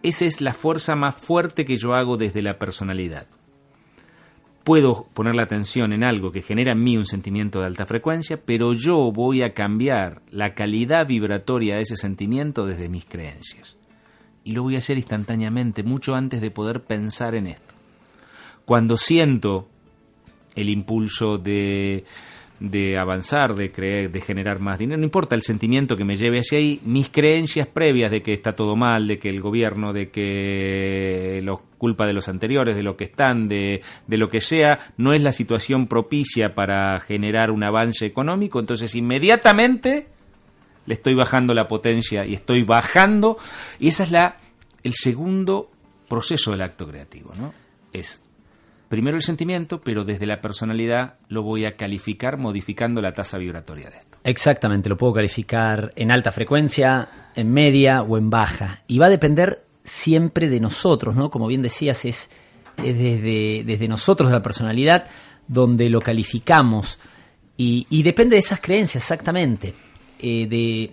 esa es la fuerza más fuerte que yo hago desde la personalidad. Puedo poner la atención en algo que genera en mí un sentimiento de alta frecuencia, pero yo voy a cambiar la calidad vibratoria de ese sentimiento desde mis creencias. Y lo voy a hacer instantáneamente, mucho antes de poder pensar en esto. Cuando siento el impulso de avanzar, de creer, de generar más dinero, no importa el sentimiento que me lleve hacia ahí, mis creencias previas de que está todo mal, de que el gobierno, de que culpa de los anteriores, de lo que están, de lo que sea, no es la situación propicia para generar un avance económico, entonces inmediatamente le estoy bajando la potencia y estoy bajando, y esa es el segundo proceso del acto creativo, ¿no? Es primero el sentimiento, pero desde la personalidad lo voy a calificar modificando la tasa vibratoria de esto. Exactamente, lo puedo calificar en alta frecuencia, en media o en baja. Y va a depender siempre de nosotros, ¿no? Como bien decías, es desde nosotros, de la personalidad, donde lo calificamos. Y depende de esas creencias, exactamente. De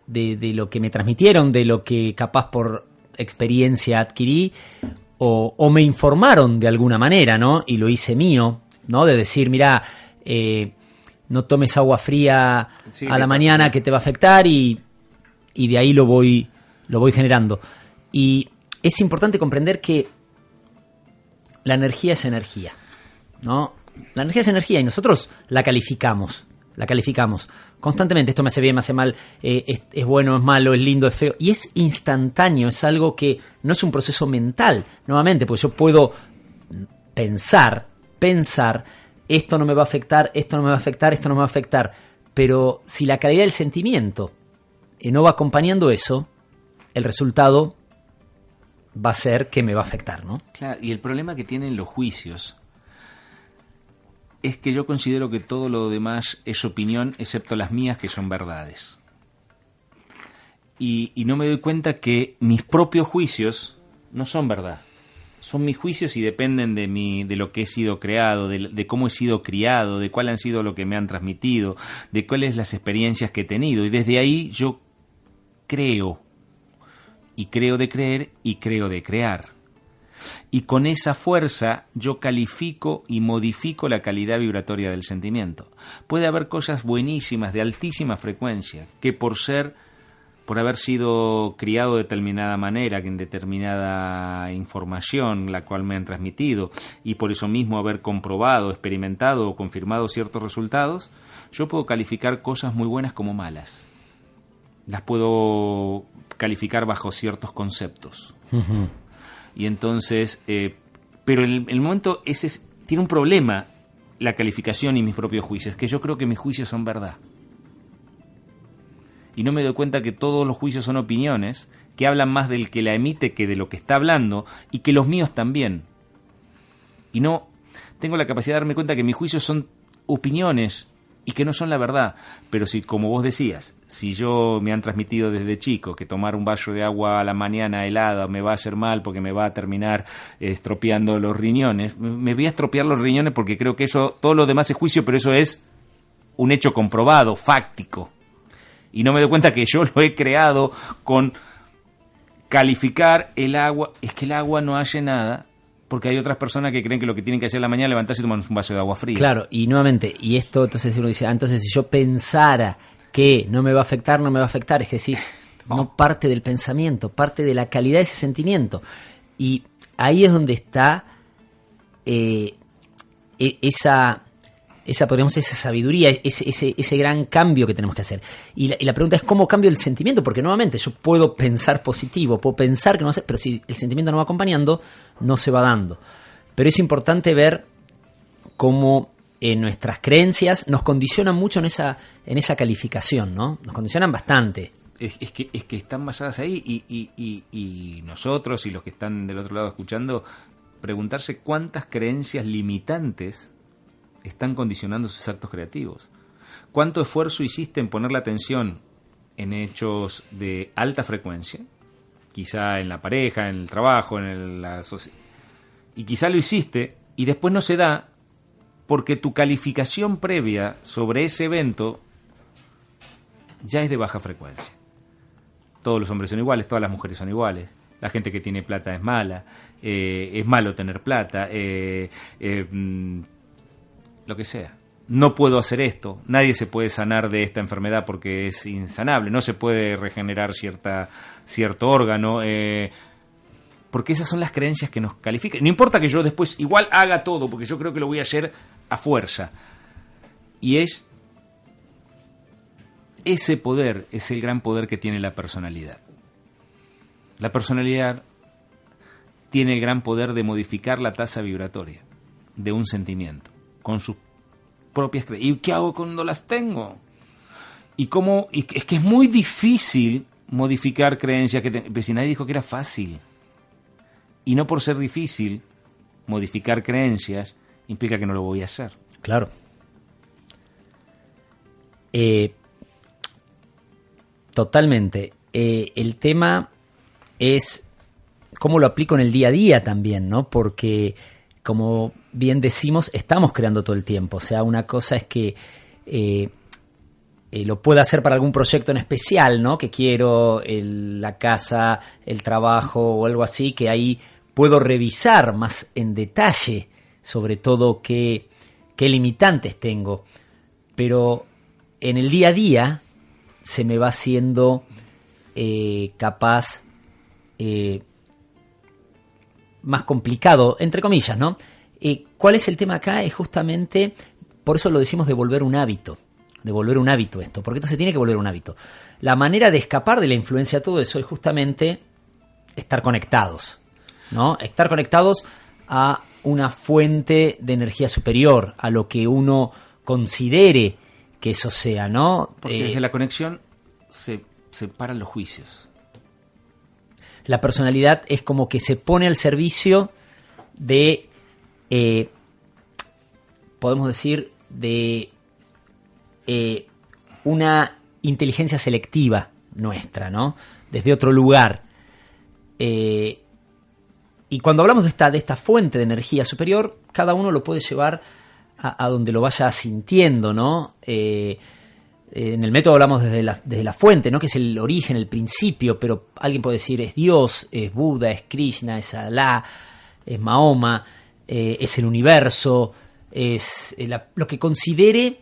lo que me transmitieron, de lo que capaz por experiencia adquirí, o me informaron de alguna manera, ¿no? Y lo hice mío, ¿no? De decir, mira, no tomes agua fría a la mañana que te va a afectar, y de ahí lo voy generando. Y es importante comprender que la energía es energía, ¿no? La energía es energía y nosotros la calificamos constantemente. Esto me hace bien, me hace mal, es bueno, es malo, es lindo, es feo. Y es instantáneo, es algo que no es un proceso mental, nuevamente, porque yo puedo pensar, esto no me va a afectar, esto no me va a afectar, esto no me va a afectar. Pero si la calidad del sentimiento no va acompañando eso, el resultado va a ser que me va a afectar, ¿no? Claro, y el problema que tienen los juicios es que yo considero que todo lo demás es opinión, excepto las mías, que son verdades. Y no me doy cuenta que mis propios juicios no son verdad. Son mis juicios y dependen de lo que he sido creado, de cómo he sido criado, de cuál han sido lo que me han transmitido, de cuáles las experiencias que he tenido. Y desde ahí yo creo. Y creo de creer y creo de crear. Y con esa fuerza yo califico y modifico la calidad vibratoria del sentimiento. Puede haber cosas buenísimas, de altísima frecuencia, que por haber sido criado de determinada manera, en determinada información la cual me han transmitido, y por eso mismo haber comprobado, experimentado o confirmado ciertos resultados, yo puedo calificar cosas muy buenas como malas. Las puedo calificar bajo ciertos conceptos. Uh-huh. Y entonces, pero el momento ese tiene un problema, la calificación y mis propios juicios, que yo creo que mis juicios son verdad. Y no me doy cuenta que todos los juicios son opiniones, que hablan más del que la emite que de lo que está hablando, y que los míos también. Y no tengo la capacidad de darme cuenta que mis juicios son opiniones y que no son la verdad. Pero si, como vos decías, si yo me han transmitido desde chico que tomar un vaso de agua a la mañana helada me va a hacer mal porque me va a terminar estropeando los riñones, me voy a estropear los riñones porque creo que eso, todo lo demás es juicio, pero eso es un hecho comprobado, fáctico. Y no me doy cuenta que yo lo he creado con calificar el agua. Es que el agua no hace nada, porque hay otras personas que creen que lo que tienen que hacer en la mañana es levantarse y tomar un vaso de agua fría. Claro, y nuevamente, y esto entonces uno dice, entonces si yo pensara que no me va a afectar, no me va a afectar, es decir, no parte del pensamiento, parte de la calidad de ese sentimiento. Y ahí es donde está podríamos esa sabiduría, ese gran cambio que tenemos que hacer. Y la pregunta es cómo cambio el sentimiento, porque nuevamente yo puedo pensar positivo, puedo pensar que no sé, pero si el sentimiento no va acompañando, no se va dando. Pero es importante ver cómo nuestras creencias nos condicionan mucho en esa calificación, ¿no? Nos condicionan bastante. Es que están basadas ahí y nosotros y los que están del otro lado escuchando, preguntarse cuántas creencias limitantes están condicionando sus actos creativos. ¿Cuánto esfuerzo hiciste en poner la atención en hechos de alta frecuencia? Quizá en la pareja, en el trabajo, y quizá lo hiciste y después no se da porque tu calificación previa sobre ese evento ya es de baja frecuencia. Todos los hombres son iguales, todas las mujeres son iguales, la gente que tiene plata es mala, es malo tener plata, lo que sea. No puedo hacer esto, nadie se puede sanar de esta enfermedad porque es insanable, no se puede regenerar cierto órgano, porque esas son las creencias que nos califican. No importa que yo después igual haga todo, porque yo creo que lo voy a hacer a fuerza. Y ese poder es el gran poder que tiene la personalidad. La personalidad tiene el gran poder de modificar la tasa vibratoria de un sentimiento con sus propias creencias. ¿Y qué hago cuando las tengo? Y es que es muy difícil modificar creencias pero si nadie dijo que era fácil. Y no por ser difícil modificar creencias implica que no lo voy a hacer. Claro. Totalmente. El tema es cómo lo aplico en el día a día también, ¿no? Porque, como bien decimos, estamos creando todo el tiempo. O sea, una cosa es que lo pueda hacer para algún proyecto en especial, ¿no? Que quiero, la casa, el trabajo o algo así, que ahí puedo revisar más en detalle, sobre todo qué limitantes tengo. Pero en el día a día se me va haciendo capaz más complicado, entre comillas, ¿no? ¿Cuál es el tema acá? Es justamente, por eso lo decimos, de volver un hábito esto, porque esto se tiene que volver un hábito. La manera de escapar de la influencia de todo eso es justamente estar conectados, ¿no? Estar conectados a una fuente de energía superior, a lo que uno considere que eso sea, ¿no? Porque desde la conexión se paran los juicios. La personalidad es como que se pone al servicio de, podemos decir, de una inteligencia selectiva nuestra, ¿no? Desde otro lugar. Y cuando hablamos de esta fuente de energía superior, cada uno lo puede llevar a donde lo vaya sintiendo, ¿no? En el método hablamos desde la fuente, ¿no? Que es el origen, el principio, pero alguien puede decir es Dios, es Buda, es Krishna, es Alá, es Mahoma, es el universo, es lo que considere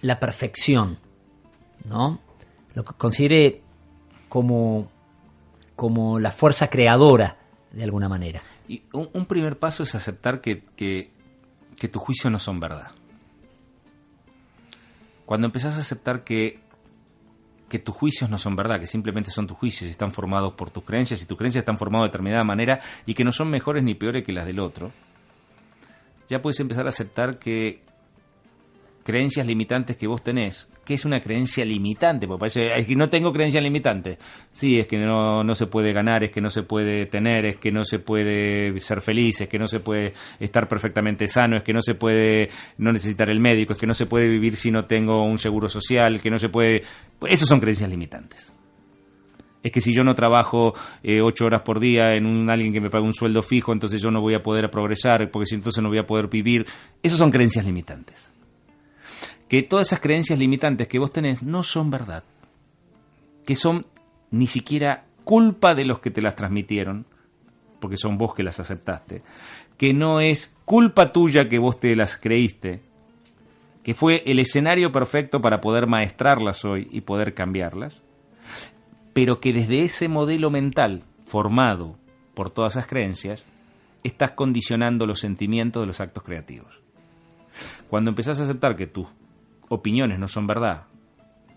la perfección, ¿no? Lo que considere como la fuerza creadora, de alguna manera. Y un primer paso es aceptar que tus juicios no son verdad. Cuando empezás a aceptar que tus juicios no son verdad, que simplemente son tus juicios y están formados por tus creencias, y tus creencias están formadas de determinada manera y que no son mejores ni peores que las del otro, ya puedes empezar a aceptar que creencias limitantes que vos tenés, ¿qué es una creencia limitante? Porque parece, es que no tengo creencias limitantes. Sí, es que no se puede ganar, es que no se puede tener, es que no se puede ser feliz, es que no se puede estar perfectamente sano, es que no se puede no necesitar el médico, es que no se puede vivir si no tengo un seguro social, que no se puede... Esas son creencias limitantes. Es que si yo no trabajo 8 horas por día en alguien que me pague un sueldo fijo, entonces yo no voy a poder progresar, porque si entonces no voy a poder vivir. Esas son creencias limitantes. Que todas esas creencias limitantes que vos tenés no son verdad, que son ni siquiera culpa de los que te las transmitieron, porque son vos que las aceptaste, que no es culpa tuya que vos te las creíste, que fue el escenario perfecto para poder maestrarlas hoy y poder cambiarlas, pero que desde ese modelo mental formado por todas esas creencias, estás condicionando los sentimientos de los actos creativos. Cuando empezás a aceptar que tus opiniones no son verdad,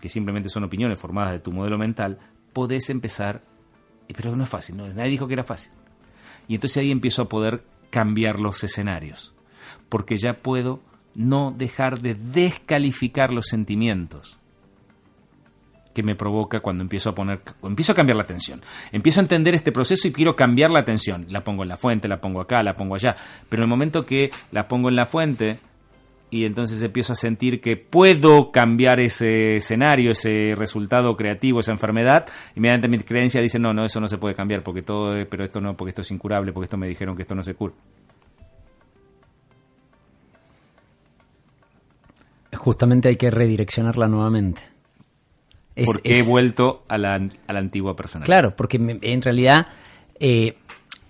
que simplemente son opiniones formadas de tu modelo mental, podés empezar, pero no es fácil, ¿no? Nadie dijo que era fácil. Y entonces ahí empiezo a poder cambiar los escenarios, porque ya puedo no dejar de descalificar los sentimientos que me provoca cuando empiezo a cambiar la atención. Empiezo a entender este proceso y quiero cambiar la atención. La pongo en la fuente, la pongo acá, la pongo allá. Pero en el momento que la pongo en la fuente y entonces empiezo a sentir que puedo cambiar ese escenario, ese resultado creativo, esa enfermedad, inmediatamente mi creencia dice, no, eso no se puede cambiar, pero esto no, porque esto es incurable, porque esto me dijeron que esto no se cura. Justamente hay que redireccionarla nuevamente. Porque he vuelto a la antigua personalidad. Claro, porque en realidad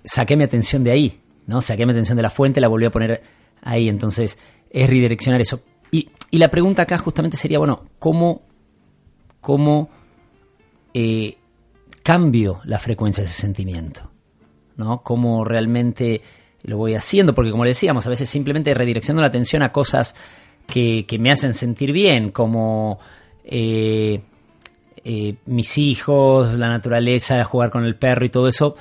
saqué mi atención de ahí, ¿no? Saqué mi atención de la fuente, la volví a poner ahí. Entonces, es redireccionar eso. Y la pregunta acá justamente sería, bueno, ¿cómo cambio la frecuencia de ese sentimiento? ¿No? ¿Cómo realmente lo voy haciendo? Porque como le decíamos, a veces simplemente redireccionando la atención a cosas que me hacen sentir bien, como mis hijos, la naturaleza, jugar con el perro y todo eso,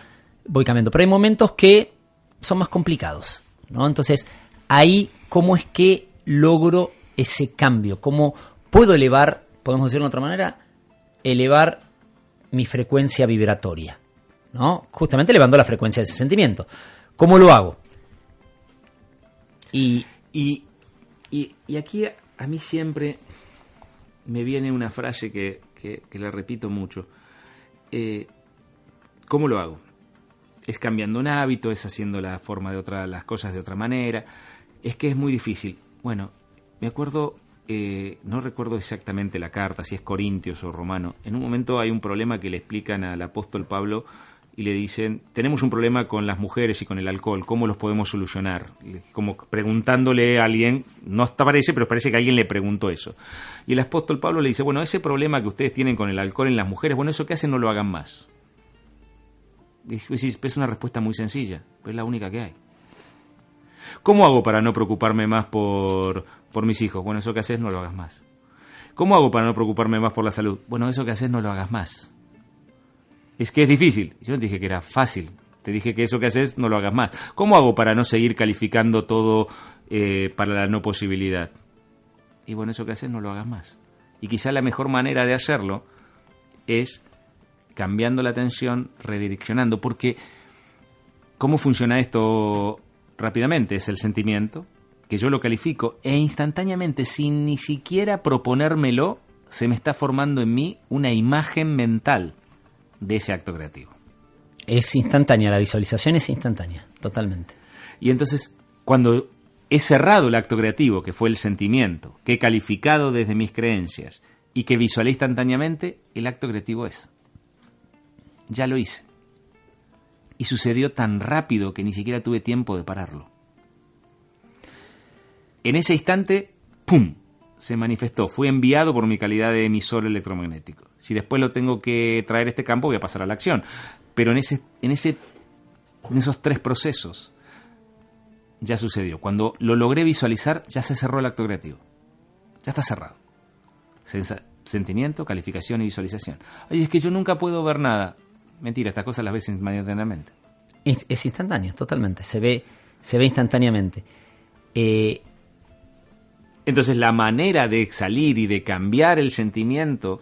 voy cambiando. Pero hay momentos que son más complicados, ¿no? Entonces, ahí, ¿cómo es que logro ese cambio? ¿Cómo puedo elevar, podemos decirlo de otra manera, elevar mi frecuencia vibratoria, ¿no? Justamente elevando la frecuencia de ese sentimiento. ¿Cómo lo hago? Y aquí a mí siempre me viene una frase que la repito mucho. ¿Cómo lo hago? Es cambiando un hábito, es haciendo las cosas de otra manera. Es que es muy difícil. Bueno, me acuerdo, no recuerdo exactamente la carta, si es Corintios o Romano. En un momento hay un problema que le explican al apóstol Pablo y le dicen, tenemos un problema con las mujeres y con el alcohol, ¿cómo los podemos solucionar? Como preguntándole a alguien, no aparece, pero parece que alguien le preguntó eso. Y el apóstol Pablo le dice, bueno, ese problema que ustedes tienen con el alcohol en las mujeres, bueno, eso que hacen no lo hagan más. Y es una respuesta muy sencilla, pero es la única que hay. ¿Cómo hago para no preocuparme más por mis hijos? Bueno, eso que haces no lo hagas más. ¿Cómo hago para no preocuparme más por la salud? Bueno, eso que haces no lo hagas más. Es que es difícil. Yo no te dije que era fácil. Te dije que eso que haces no lo hagas más. ¿Cómo hago para no seguir calificando todo para la no posibilidad? Y bueno, eso que haces no lo hagas más. Y quizá la mejor manera de hacerlo es cambiando la atención, redireccionando. Porque ¿cómo funciona esto rápidamente? Es el sentimiento, que yo lo califico e instantáneamente, sin ni siquiera proponérmelo, se me está formando en mí una imagen mental de ese acto creativo. Es instantánea, la visualización es instantánea, totalmente. Y entonces, cuando he cerrado el acto creativo, que fue el sentimiento, que he calificado desde mis creencias y que visualicé instantáneamente, el acto creativo es. Ya lo hice. Y sucedió tan rápido que ni siquiera tuve tiempo de pararlo. En ese instante, ¡pum!, se manifestó. Fui enviado por mi calidad de emisor electromagnético. Si después lo tengo que traer a este campo, voy a pasar a la acción. Pero en esos 3 procesos ya sucedió. Cuando lo logré visualizar, ya se cerró el acto creativo. Ya está cerrado. Sentimiento, calificación y visualización. Ay, es que yo nunca puedo ver nada. Mentira, estas cosas las ves inmediatamente. Es instantáneo, totalmente. Se ve instantáneamente. Entonces, la manera de salir y de cambiar el sentimiento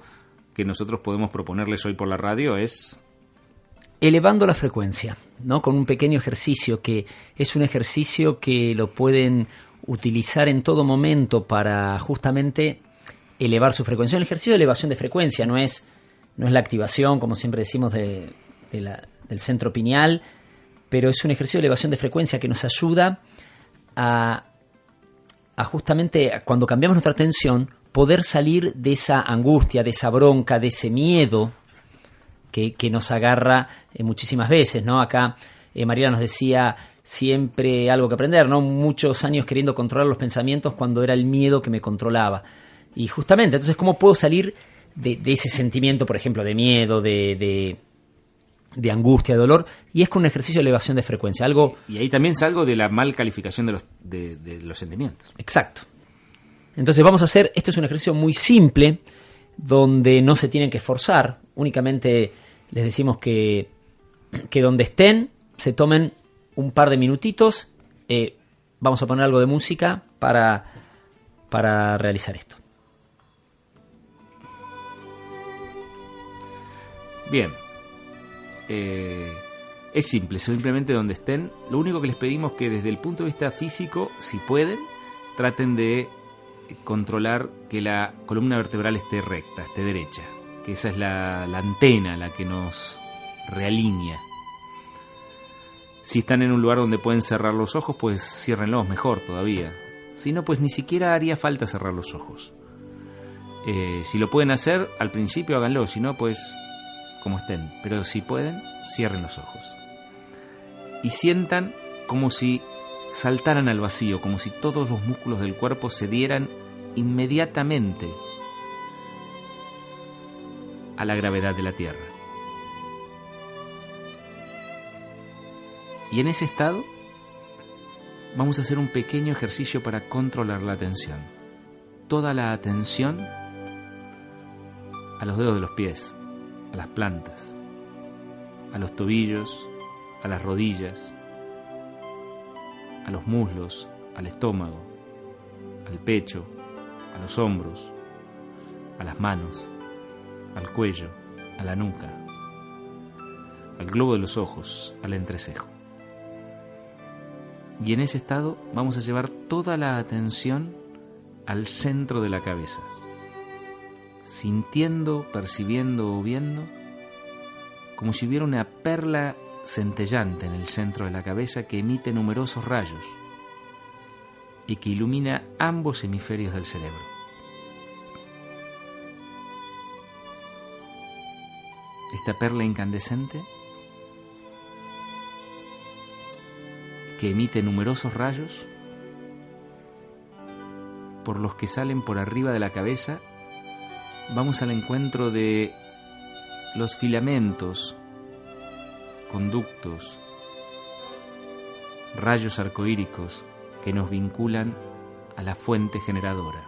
que nosotros podemos proponerles hoy por la radio es elevando la frecuencia, ¿no? Con un pequeño ejercicio que es un ejercicio que lo pueden utilizar en todo momento para justamente elevar su frecuencia. Un ejercicio de elevación de frecuencia no es la activación, como siempre decimos, del centro pineal, pero es un ejercicio de elevación de frecuencia que nos ayuda a justamente, cuando cambiamos nuestra atención, poder salir de esa angustia, de esa bronca, de ese miedo que nos agarra muchísimas veces, ¿no? Acá Mariela nos decía siempre algo que aprender, ¿no? Muchos años queriendo controlar los pensamientos cuando era el miedo que me controlaba. Y justamente, entonces, ¿cómo puedo salir de ese sentimiento, por ejemplo, de miedo, de angustia, de dolor? Y es con un ejercicio de elevación de frecuencia. Y ahí también salgo de la mal calificación de los sentimientos. Exacto. Entonces vamos a hacer, esto es un ejercicio muy simple, donde no se tienen que esforzar, únicamente les decimos que donde estén, se tomen un par de minutitos, vamos a poner algo de música para realizar esto. Bien. Es simple, simplemente donde estén. Lo único que les pedimos es que desde el punto de vista físico, si pueden, traten de controlar que la columna vertebral esté recta, esté derecha, que esa es la antena la que nos realinea. Si están en un lugar donde pueden cerrar los ojos, pues ciérrenlos, mejor todavía. Si no, pues ni siquiera haría falta cerrar los ojos. Si lo pueden hacer, al principio háganlo, si no, pues como estén. Pero si pueden, cierren los ojos. Y sientan como si saltaran al vacío, como si todos los músculos del cuerpo se dieran inmediatamente a la gravedad de la Tierra. Y en ese estado vamos a hacer un pequeño ejercicio para controlar la atención. Toda la atención a los dedos de los pies, a las plantas, a los tobillos, a las rodillas, a los muslos, al estómago, al pecho, a los hombros, a las manos, al cuello, a la nuca, al globo de los ojos, al entrecejo. Y en ese estado vamos a llevar toda la atención al centro de la cabeza, sintiendo, percibiendo o viendo como si hubiera una perla centellante en el centro de la cabeza que emite numerosos rayos y que ilumina ambos hemisferios del cerebro. Esta perla incandescente que emite numerosos rayos por los que salen por arriba de la cabeza, vamos al encuentro de los filamentos, conductos, rayos arcoíricos que nos vinculan a la fuente generadora.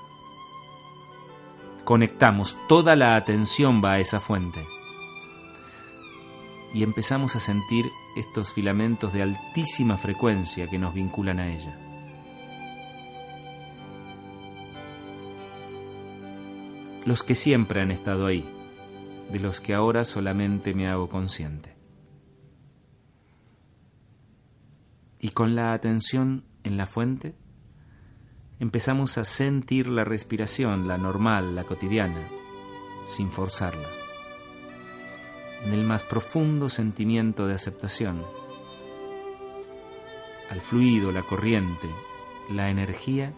Conectamos, toda la atención va a esa fuente y empezamos a sentir estos filamentos de altísima frecuencia que nos vinculan a ella. Los que siempre han estado ahí, de los que ahora solamente me hago consciente. Y con la atención en la fuente, empezamos a sentir la respiración, la normal, la cotidiana, sin forzarla, en el más profundo sentimiento de aceptación, al fluido, la corriente, la energía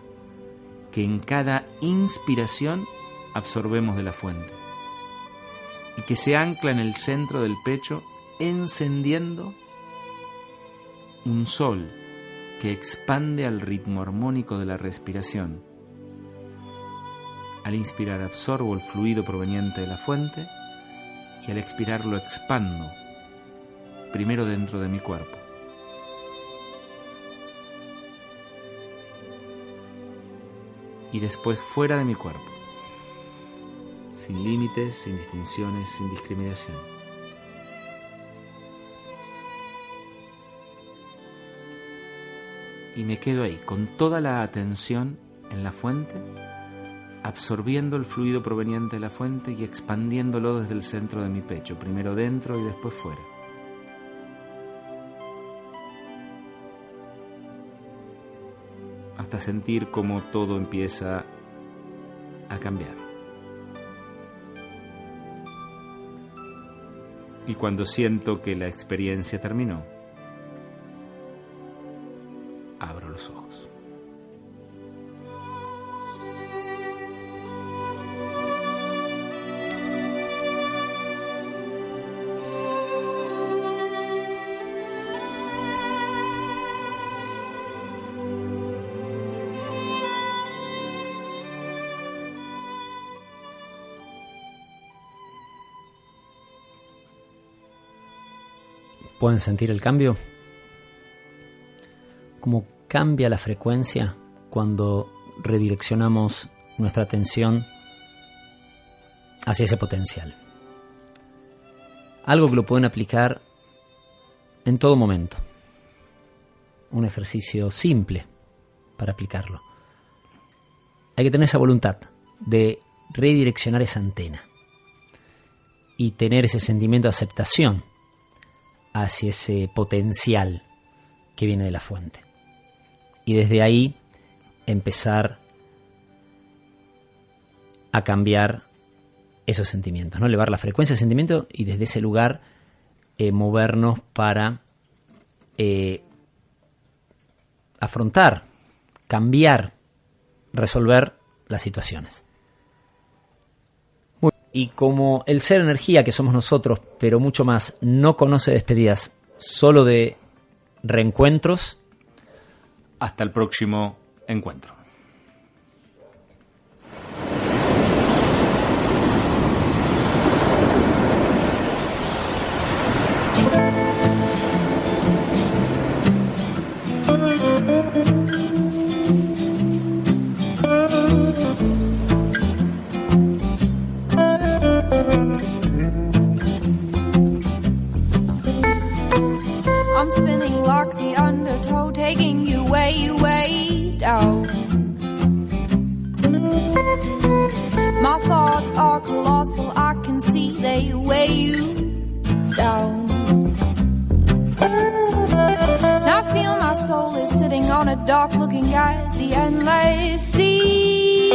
que en cada inspiración absorbemos de la fuente y que se ancla en el centro del pecho, encendiendo un sol que expande al ritmo armónico de la respiración. Al inspirar absorbo el fluido proveniente de la fuente y al expirar lo expando, primero dentro de mi cuerpo. Y después fuera de mi cuerpo, sin límites, sin distinciones, sin discriminación. Y me quedo ahí, con toda la atención en la fuente, absorbiendo el fluido proveniente de la fuente y expandiéndolo desde el centro de mi pecho, primero dentro y después fuera. Hasta sentir cómo todo empieza a cambiar. Y cuando siento que la experiencia terminó, abro los ojos. ¿Pueden sentir el cambio? ¿Cómo cambia la frecuencia cuando redireccionamos nuestra atención hacia ese potencial? Algo que lo pueden aplicar en todo momento. Un ejercicio simple para aplicarlo. Hay que tener esa voluntad de redireccionar esa antena y tener ese sentimiento de aceptación hacia ese potencial que viene de la fuente. Y desde ahí empezar a cambiar esos sentimientos, ¿no? Elevar la frecuencia del sentimiento y desde ese lugar movernos para afrontar, cambiar resolver las situaciones. Y como el ser energía que somos nosotros, pero mucho más, no conoce despedidas, solo de reencuentros. Hasta el próximo encuentro. I'm spinning like the undertow, taking you way, way down. My thoughts are colossal, I can see they weigh you down. Now I feel my soul is sitting on a dock looking at the endless sea,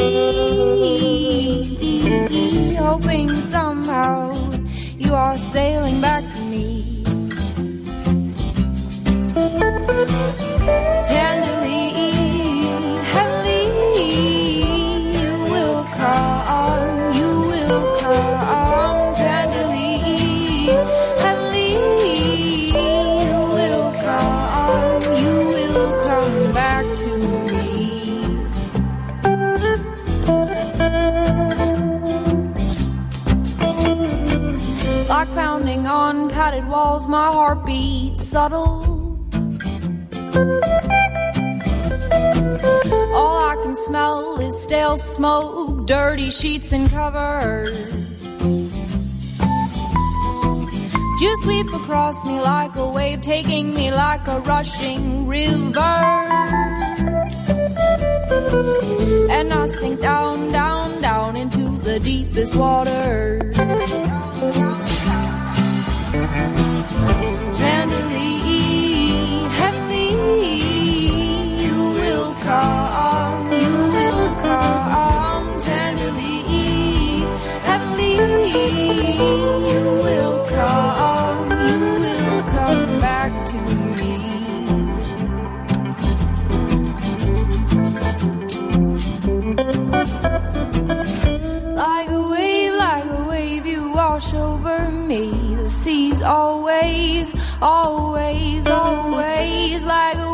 hoping somehow you are sailing back to me. Tenderly, heavily, you will come, tenderly, heavily, you will come back to me. Like pounding on padded walls, my heart beats subtle. All I can smell is stale smoke, dirty sheets and covers. You sweep across me like a wave, taking me like a rushing river. And I sink down, down, down into the deepest water. Tenderly, heavily, you will come, tenderly, heavily, you will come back to me. Like a wave, you wash over me. The sea's always, always, always like a